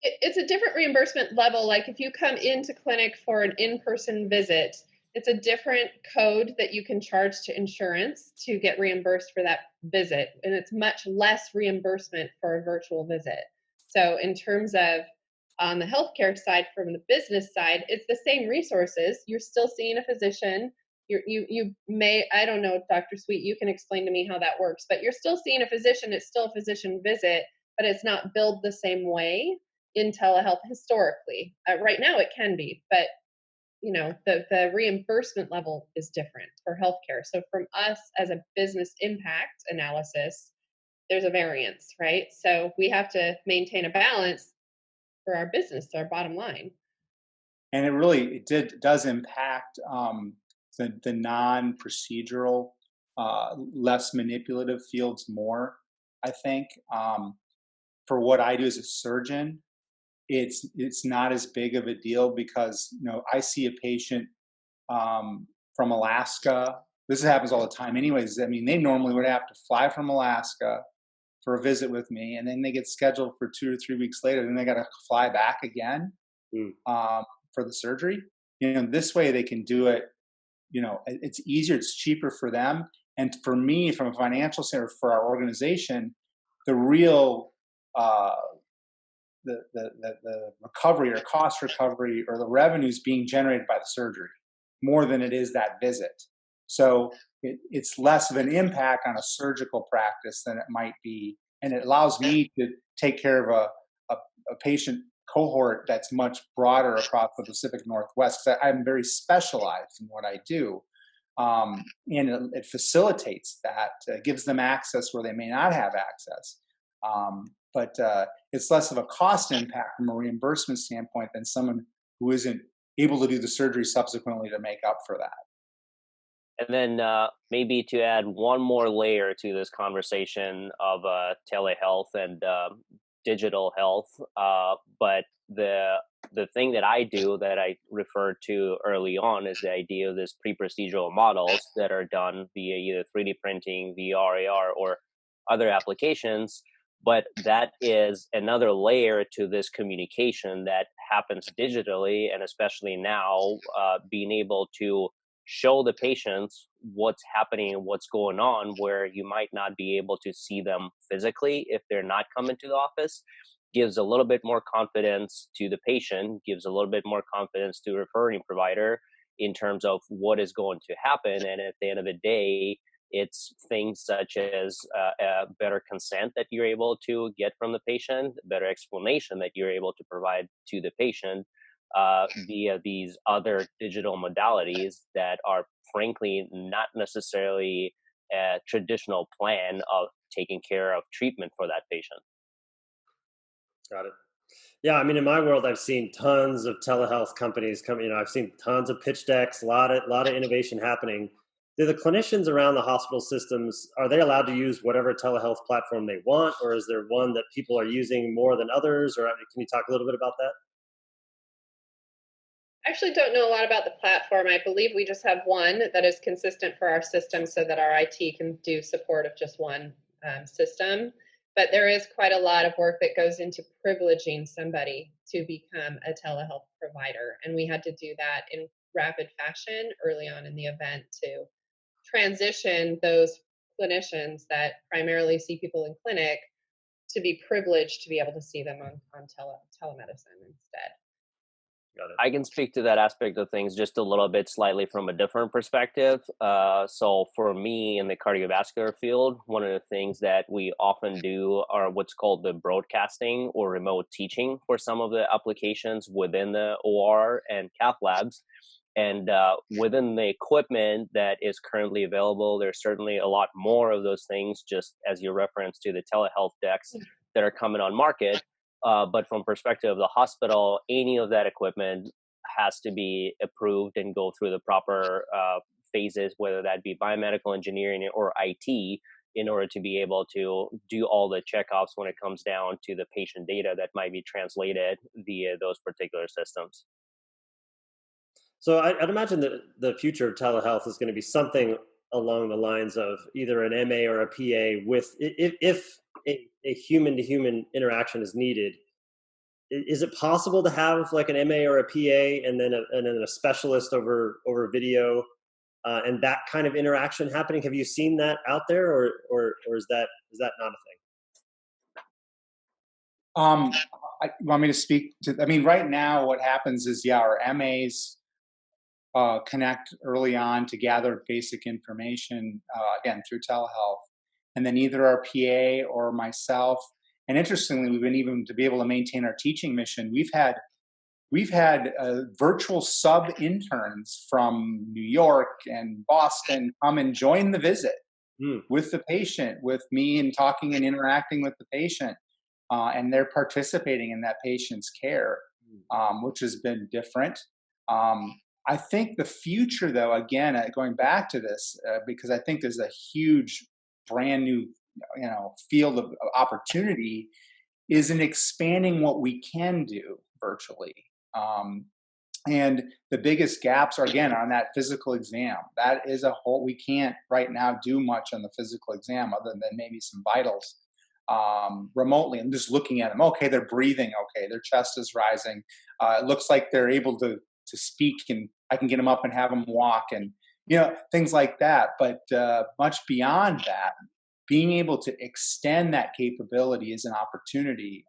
It's a different reimbursement level. Like if you come into clinic for an in-person visit, it's a different code that you can charge to insurance to get reimbursed for that visit. And it's much less reimbursement for a virtual visit. So in terms of on the healthcare side, from the business side, it's the same resources. You're still seeing a physician. You may, I don't know, Dr. Sweet, you can explain to me how that works, but you're still seeing a physician. It's still a physician visit, but it's not billed the same way in telehealth historically. Right now it can be, but the reimbursement level is different for healthcare. So from us as a business impact analysis, there's a variance, right? So we have to maintain a balance for our business, our bottom line. And it does impact the non-procedural, less manipulative fields more, I think. For what I do as a surgeon, it's not as big of a deal because I see a patient from Alaska. This happens all the time anyways. I mean, they normally would have to fly from Alaska for a visit with me, and then they get scheduled for 2 or 3 weeks later. Then they got to fly back again for the surgery. This way they can do it. It's easier, it's cheaper for them, and for me, from a financial standpoint, for our organization, the real the recovery or cost recovery or the revenues being generated by the surgery more than it is that visit. So it's less of an impact on a surgical practice than it might be, and it allows me to take care of a patient cohort that's much broader across the Pacific Northwest, because I'm very specialized in what I do. And it facilitates that, gives them access where they may not have access. But it's less of a cost impact from a reimbursement standpoint than someone who isn't able to do the surgery subsequently to make up for that. And then maybe to add one more layer to this conversation of telehealth and digital health, but the thing that I do that I referred to early on is the idea of this pre-procedural models that are done via either 3D printing, VR, AR, or other applications. But that is another layer to this communication that happens digitally, and especially now, being able to show the patients what's happening and what's going on, where you might not be able to see them physically if they're not coming to the office, gives a little bit more confidence to the patient, gives a little bit more confidence to the referring provider in terms of what is going to happen. And at the end of the day, it's things such as a better consent that you're able to get from the patient, better explanation that you're able to provide to the patient via these other digital modalities that are frankly not necessarily a traditional plan of taking care of treatment for that patient. Got it. Yeah, I mean, in my world, I've seen tons of telehealth companies come. I've seen tons of pitch decks, a lot of innovation happening. Do the clinicians around the hospital systems, are they allowed to use whatever telehealth platform they want, or is there one that people are using more than others? Or can you talk a little bit about that? I actually don't know a lot about the platform. I believe we just have one that is consistent for our system so that our IT can do support of just one system. But there is quite a lot of work that goes into privileging somebody to become a telehealth provider. And we had to do that in rapid fashion early on in the event to transition those clinicians that primarily see people in clinic to be privileged to be able to see them on telemedicine instead. Got it. I can speak to that aspect of things just a little bit slightly from a different perspective. So for me in the cardiovascular field, one of the things that we often do are what's called the broadcasting or remote teaching for some of the applications within the OR and cath labs. And within the equipment that is currently available, there's certainly a lot more of those things, just as you referenced to the telehealth decks that are coming on market. But from perspective of the hospital, any of that equipment has to be approved and go through the proper phases, whether that be biomedical engineering or IT, in order to be able to do all the checkoffs when it comes down to the patient data that might be translated via those particular systems. So I'd imagine that the future of telehealth is going to be something along the lines of either an MA or a PA with, if a human-to-human interaction is needed. Is it possible to have like an MA or a PA and then a specialist over video and that kind of interaction happening? Have you seen that out there, or is that not a thing? I want me to speak to. I mean, right now, what happens is, our MAs connect early on to gather basic information, again, through telehealth. And then either our PA or myself, and interestingly, we've been even to be able to maintain our teaching mission, we've had virtual sub-interns from New York and Boston come and join the visit with the patient, with me, and talking and interacting with the patient. And they're participating in that patient's care, which has been different. I think the future, though, again, going back to this, because I think there's a huge, brand new, field of opportunity, is in expanding what we can do virtually. And the biggest gaps are, again, on that physical exam. That is a whole, we can't right now do much on the physical exam other than maybe some vitals remotely. I'm just looking at them. Okay, they're breathing. Okay, their chest is rising. It looks like they're able to speak, and I can get them up and have them walk, and things like that. But much beyond that, being able to extend that capability is an opportunity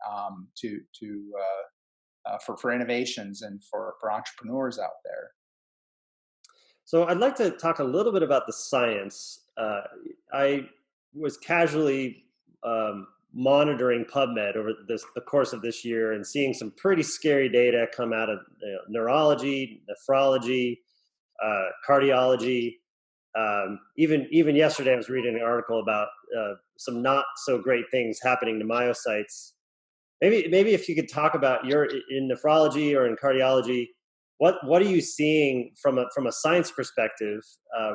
for innovations and for entrepreneurs out there. So I'd like to talk a little bit about the science. I was casually monitoring PubMed over the course of this year and seeing some pretty scary data come out of neurology, nephrology, cardiology. Even yesterday, I was reading an article about some not so great things happening to myocytes. Maybe if you could talk about in nephrology or in cardiology, what are you seeing from a science perspective?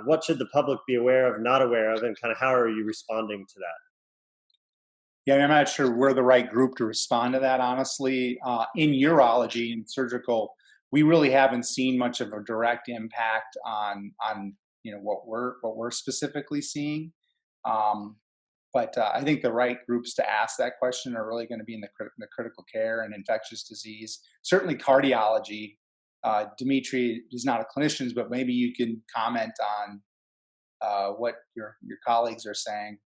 What should the public be aware of, not aware of, and kind of how are you responding to that? Yeah, I'm not sure we're the right group to respond to that, honestly. In urology and surgical, we really haven't seen much of a direct impact on what we're specifically seeing. But I think the right groups to ask that question are really going to be in the critical care and infectious disease. Certainly cardiology. Dimitri is not a clinician, but maybe you can comment on what your colleagues are saying.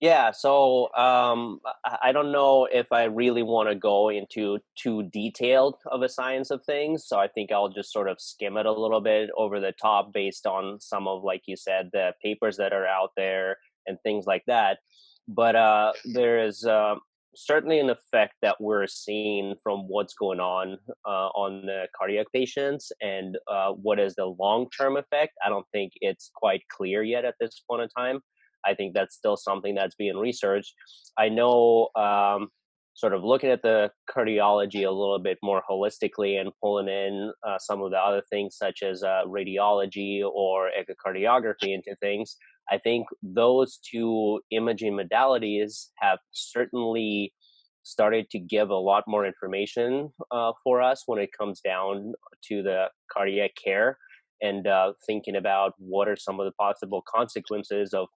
Yeah, so I don't know if I really want to go into too detailed of a science of things. So I think I'll just sort of skim it a little bit over the top based on some of, like you said, the papers that are out there and things like that. But there is certainly an effect that we're seeing from what's going on the cardiac patients, and what is the long-term effect. I don't think it's quite clear yet at this point in time. I think that's still something that's being researched. I know sort of looking at the cardiology a little bit more holistically and pulling in some of the other things such as radiology or echocardiography into things, I think those two imaging modalities have certainly started to give a lot more information for us when it comes down to the cardiac care, and thinking about what are some of the possible consequences of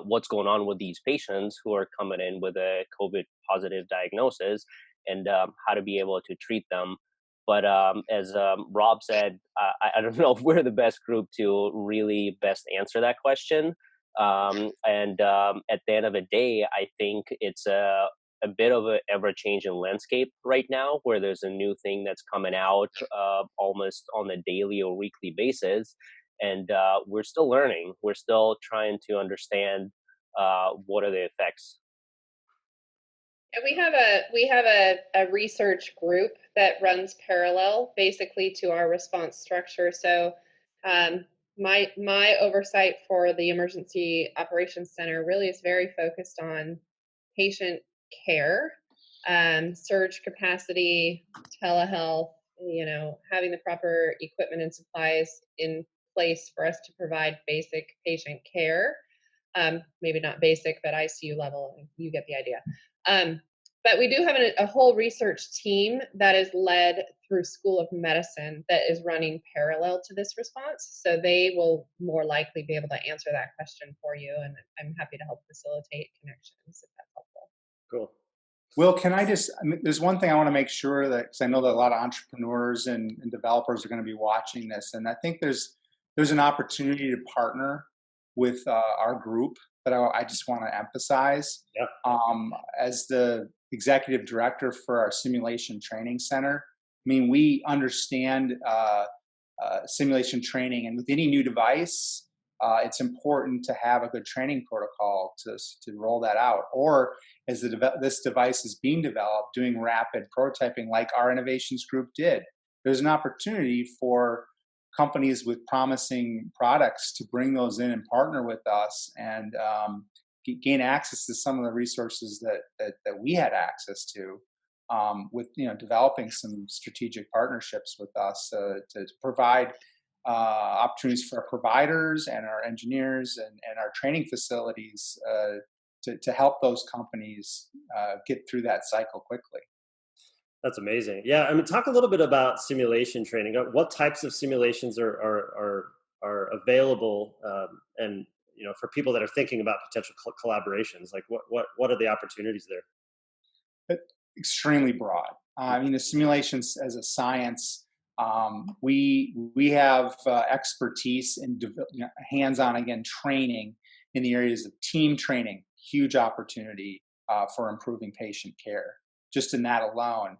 what's going on with these patients who are coming in with a COVID positive diagnosis, and how to be able to treat them. But as Rob said, I don't know if we're the best group to really best answer that question. And at the end of the day, I think it's a bit of an ever-changing landscape right now, where there's a new thing that's coming out almost on a daily or weekly basis. And we're still learning. We're still trying to understand what are the effects. And we have a research group that runs parallel, basically, to our response structure. So my oversight for the Emergency Operations Center really is very focused on patient care, surge capacity, telehealth. Having the proper equipment and supplies in place for us to provide basic patient care. Maybe not basic, but ICU level. You get the idea. But we do have a whole research team that is led through School of Medicine that is running parallel to this response. So they will more likely be able to answer that question for you. And I'm happy to help facilitate connections if that's helpful. Cool. Will, there's one thing I want to make sure that, because I know that a lot of entrepreneurs and developers are going to be watching this, and I think there's an opportunity to partner with our group that I just want to emphasize. Yeah. As the executive director for our simulation training center, I mean, we understand simulation training, and with any new device, it's important to have a good training protocol to roll that out. Or as this device is being developed, doing rapid prototyping like our innovations group did, there's an opportunity for companies with promising products to bring those in and partner with us and gain access to some of the resources that we had access to, with developing some strategic partnerships with us to provide opportunities for our providers and our engineers and our training facilities to help those companies get through that cycle quickly. That's amazing. Yeah, I mean, talk a little bit about simulation training. What types of simulations are available, and for people that are thinking about potential collaborations, like what are the opportunities there? Extremely broad. I mean, the simulations as a science, we have expertise in hands-on again training in the areas of team training. Huge opportunity for improving patient care. Just in that alone,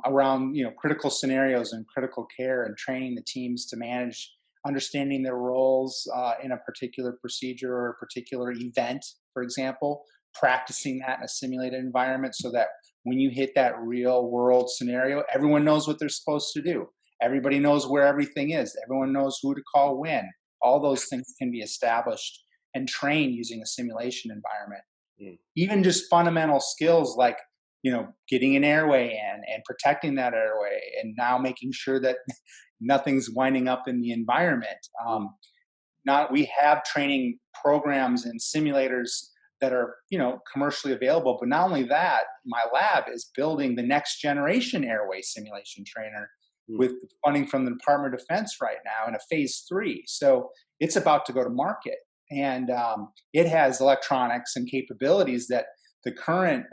around critical scenarios and critical care and training the teams to manage, understanding their roles in a particular procedure or a particular event, for example, practicing that in a simulated environment so that when you hit that real world scenario, everyone knows what they're supposed to do. Everybody knows where everything is. Everyone knows who to call when. All those things can be established and trained using a simulation environment. Even just fundamental skills like, getting an airway in and protecting that airway, and now making sure that nothing's winding up in the environment. We have training programs and simulators that are commercially available, but not only that, my lab is building the next generation airway simulation trainer with funding from the Department of Defense right now in a phase 3. So it's about to go to market, and it has electronics and capabilities that the current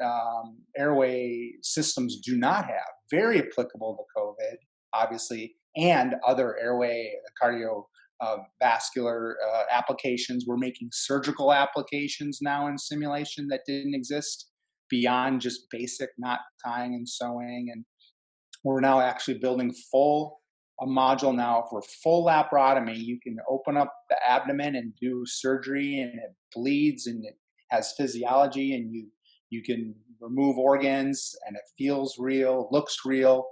airway systems do not have. Very applicable to COVID, obviously, and other airway cardiovascular applications. We're making surgical applications now in simulation that didn't exist beyond just basic knot tying and sewing. And we're now actually building a module now for full laparotomy. You can open up the abdomen and do surgery, and it bleeds and it has physiology, and you can remove organs, and it feels real, looks real,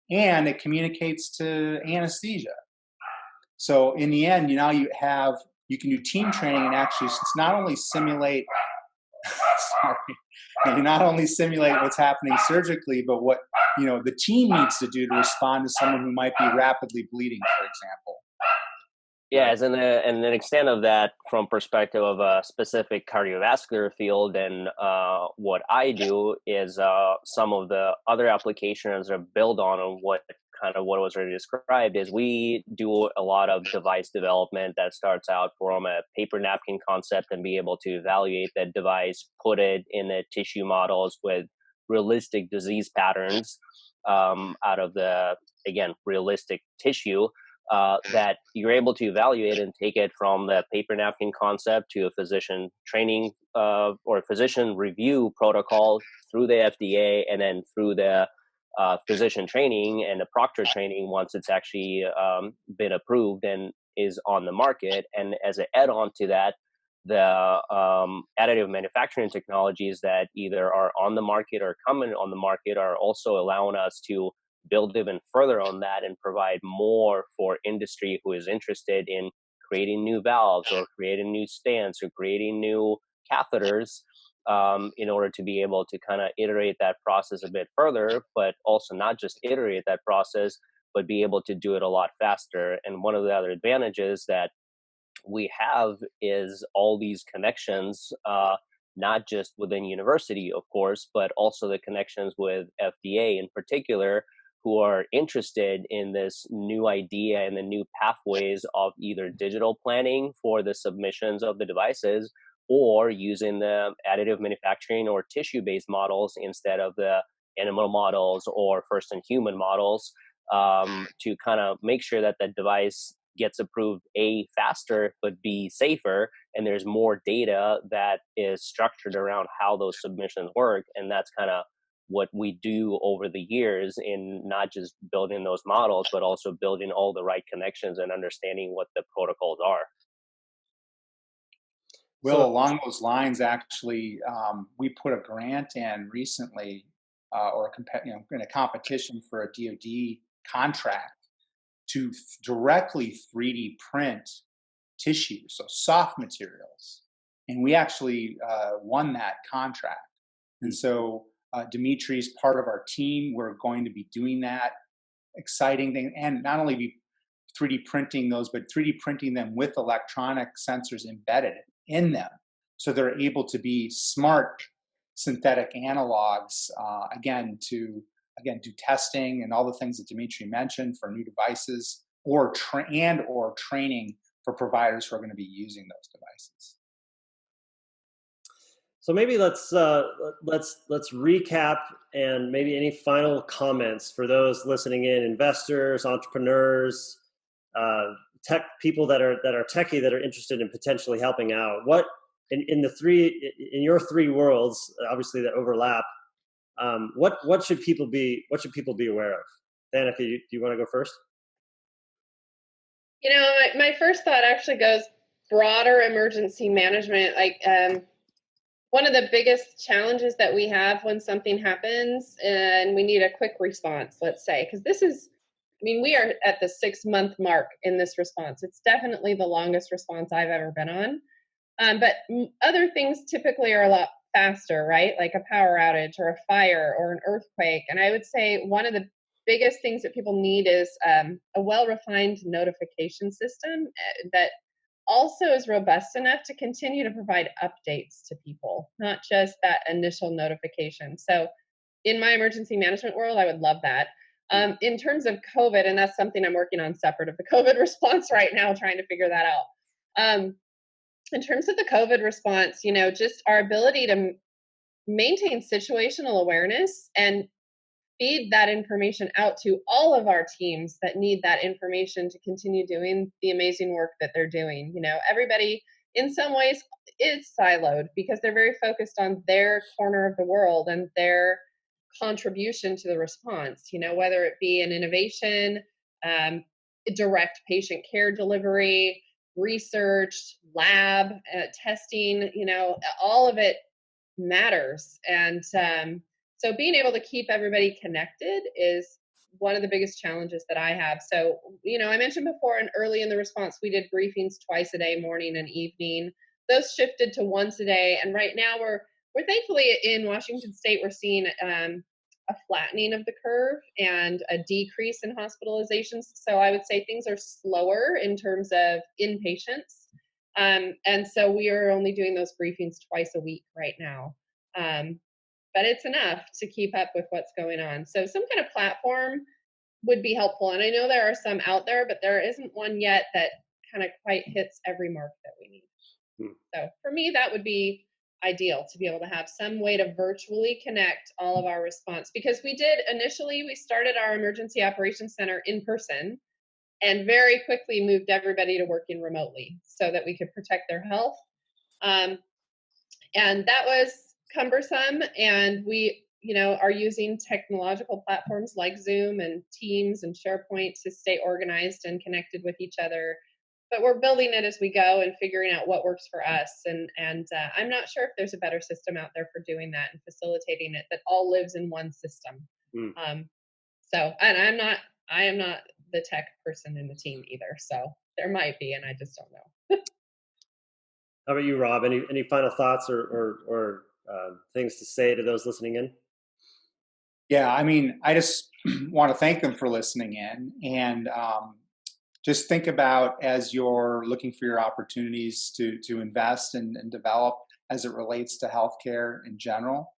and it communicates to anesthesia. So in the end, you can do team training and actually not only simulate what's happening surgically, but what the team needs to do to respond to someone who might be rapidly bleeding, for example. Yes, and an extent of that from perspective of a specific cardiovascular field, and what I do is some of the other applications are built on what was already described. Is we do a lot of device development that starts out from a paper napkin concept and be able to evaluate that device, put it in the tissue models with realistic disease patterns out of the realistic tissue. That you're able to evaluate and take it from the paper napkin concept to a physician training or physician review protocol through the FDA, and then through the physician training and the proctor training once it's actually been approved and is on the market. And as an add-on to that, the additive manufacturing technologies that either are on the market or coming on the market are also allowing us to build even further on that and provide more for industry who is interested in creating new valves or creating new stents or creating new catheters, in order to be able to kind of iterate that process a bit further, but also not just iterate that process, but be able to do it a lot faster. And one of the other advantages that we have is all these connections, not just within university, of course, but also the connections with FDA in particular, who are interested in this new idea and the new pathways of either digital planning for the submissions of the devices, or using the additive manufacturing or tissue-based models instead of the animal models or first in human models, to kind of make sure that the device gets approved faster, but B, safer, and there's more data that is structured around how those submissions work. And that's kind of what we do over the years in not just building those models, but also building all the right connections and understanding what the protocols are. Well, along those lines, actually, we put a grant in recently, in a competition for a DoD contract to directly 3D print tissue, so soft materials. And we actually won that contract. And so Dimitri's part of our team. We're going to be doing that exciting thing, and not only be 3D printing those, but 3D printing them with electronic sensors embedded in them, so they're able to be smart synthetic analogs, again, to again, do testing and all the things that Dimitri mentioned for new devices, or training for providers who are going to be using those devices. So maybe let's recap, and maybe any final comments for those listening in: investors, entrepreneurs, tech people that are techie, that are interested in potentially helping out. What in your three worlds, obviously that overlap, what should people be aware of? Danica, do you want to go first? My first thought actually goes broader emergency management. Like, one of the biggest challenges that we have when something happens and we need a quick response, let's say, because we are at the 6-month mark in this response. It's definitely the longest response I've ever been on. But other things typically are a lot faster, right? Like a power outage or a fire or an earthquake. And I would say one of the biggest things that people need is a well-refined notification system that also is robust enough to continue to provide updates to people, not just that initial notification. So in my emergency management world, I would love that. In terms of COVID, and that's something I'm working on separate of the COVID response right now, trying to figure that out. In terms of the COVID response, just our ability to maintain situational awareness and feed that information out to all of our teams that need that information to continue doing the amazing work that they're doing. Everybody in some ways is siloed because they're very focused on their corner of the world and their contribution to the response, whether it be an innovation, direct patient care delivery, research, lab, testing, all of it matters. And so being able to keep everybody connected is one of the biggest challenges that I have. So, I mentioned before, and early in the response, we did briefings twice a day, morning and evening. Those shifted to once a day. And right now we're thankfully in Washington State, we're seeing a flattening of the curve and a decrease in hospitalizations. So I would say things are slower in terms of inpatients. And so we are only doing those briefings twice a week right now. But it's enough to keep up with what's going on. So some kind of platform would be helpful. And I know there are some out there, but there isn't one yet that kind of quite hits every mark that we need. So for me, that would be ideal, to be able to have some way to virtually connect all of our response. Because we started our emergency operations center in person and very quickly moved everybody to working remotely so that we could protect their health. And that was cumbersome, and we are using technological platforms like Zoom and Teams and SharePoint to stay organized and connected with each other. But we're building it as we go and figuring out what works for us. And I'm not sure if there's a better system out there for doing that and facilitating it that all lives in one system. So, and I am not the tech person in the team either. So there might be, and I just don't know. How about you, Rob? Any final thoughts or things to say to those listening in? Yeah, I just want to thank them for listening in, and just think about, as you're looking for your opportunities to invest and develop as it relates to healthcare in general.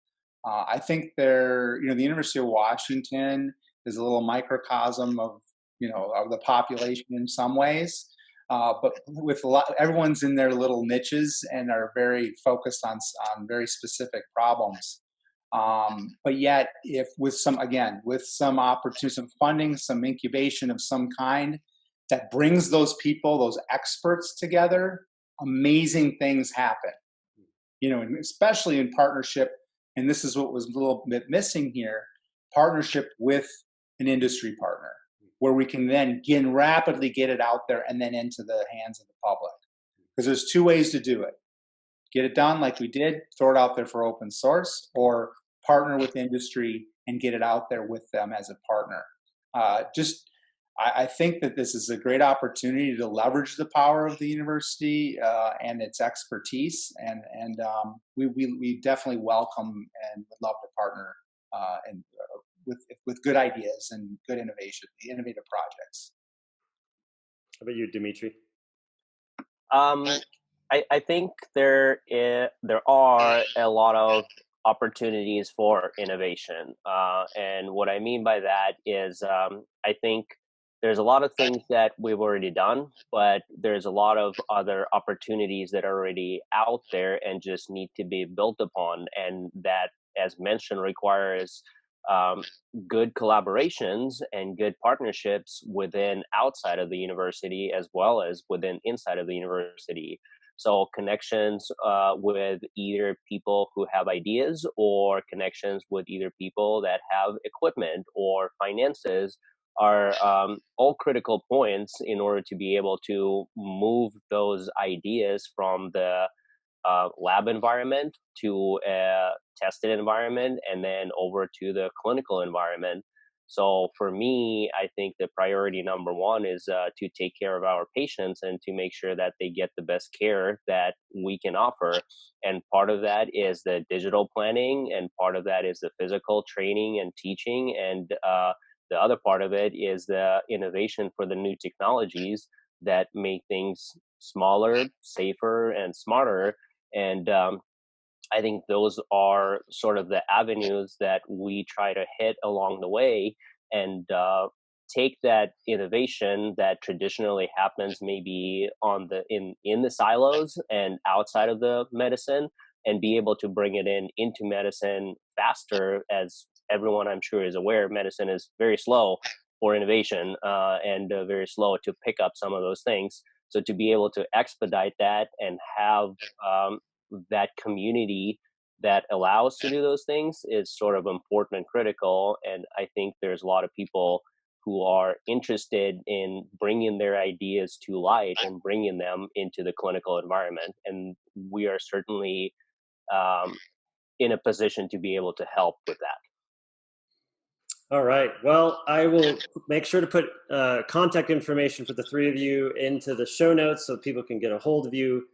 I think the University of Washington is a little microcosm of the population in some ways. But with everyone's in their little niches and are very focused on very specific problems. But yet, if with some opportunity, some funding, some incubation of some kind that brings those people, those experts together, amazing things happen. And especially in partnership, and this is what was a little bit missing here, partnership with an industry partner, where we can then rapidly get it out there and then into the hands of the public. Because there's two ways to do it. Get it done like we did, throw it out there for open source, or partner with industry and get it out there with them as a partner. I think that this is a great opportunity to leverage the power of the university and its expertise, and we definitely welcome and would love to partner with good ideas and good innovative projects. How about you, Dimitri? I think there are a lot of opportunities for innovation. And what I mean by that is I think there's a lot of things that we've already done, but there's a lot of other opportunities that are already out there and just need to be built upon. And that, as mentioned, requires um, good collaborations and good partnerships within outside of the university as well as within inside of the university. So connections with either people who have ideas or connections with either people that have equipment or finances are all critical points in order to be able to move those ideas from the lab environment to a tested environment and then over to the clinical environment. So for me, I think the priority number one is to take care of our patients and to make sure that they get the best care that we can offer. And part of that is the digital planning, and part of that is the physical training and teaching, and the other part of it is the innovation for the new technologies that make things smaller, safer, and smarter. And I think those are sort of the avenues that we try to hit along the way, and take that innovation that traditionally happens maybe on the in the silos and outside of the medicine, and be able to bring it into medicine faster. As everyone I'm sure is aware, medicine is very slow for innovation and very slow to pick up some of those things. So to be able to expedite that and have that community that allows to do those things is sort of important and critical. And I think there's a lot of people who are interested in bringing their ideas to light and bringing them into the clinical environment. And we are certainly in a position to be able to help with that. All right. Well, I will make sure to put contact information for the three of you into the show notes so people can get a hold of you.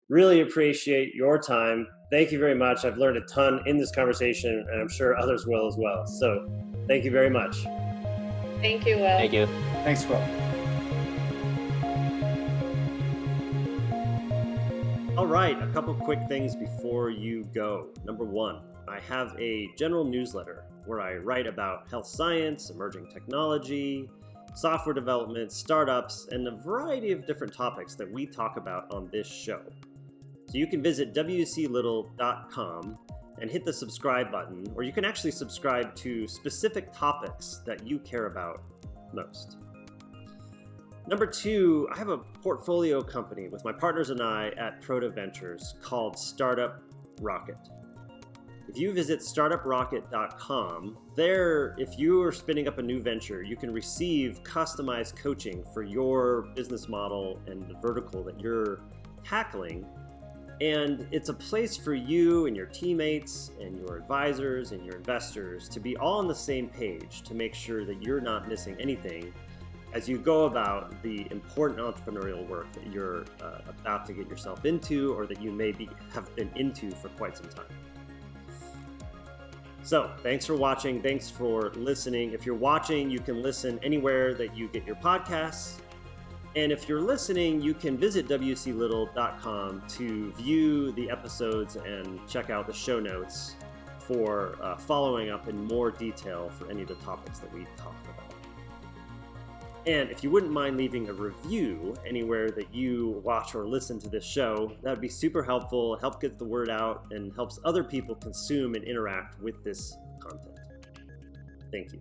Really appreciate your time. Thank you very much. I've learned a ton in this conversation, and I'm sure others will as well. So thank you very much. Thank you, Will. Thank you. Thanks, Will. All right, a couple quick things before you go. Number one, I have a general newsletter where I write about health science, emerging technology, software development, startups, and a variety of different topics that we talk about on this show. So you can visit wclittle.com and hit the subscribe button, or you can actually subscribe to specific topics that you care about most. Number two, I have a portfolio company with my partners and I at Proto Ventures called Startup Rocket. If you visit startuprocket.com, there, if you are spinning up a new venture, you can receive customized coaching for your business model and the vertical that you're tackling. And it's a place for you and your teammates and your advisors and your investors to be all on the same page to make sure that you're not missing anything as you go about the important entrepreneurial work that you're about to get yourself into, or that you have been into for quite some time. So thanks for watching. Thanks for listening. If you're watching, you can listen anywhere that you get your podcasts. And if you're listening, you can visit wclittle.com to view the episodes and check out the show notes for following up in more detail for any of the topics that we talked about. And if you wouldn't mind leaving a review anywhere that you watch or listen to this show, that would be super helpful, help get the word out, and helps other people consume and interact with this content. Thank you.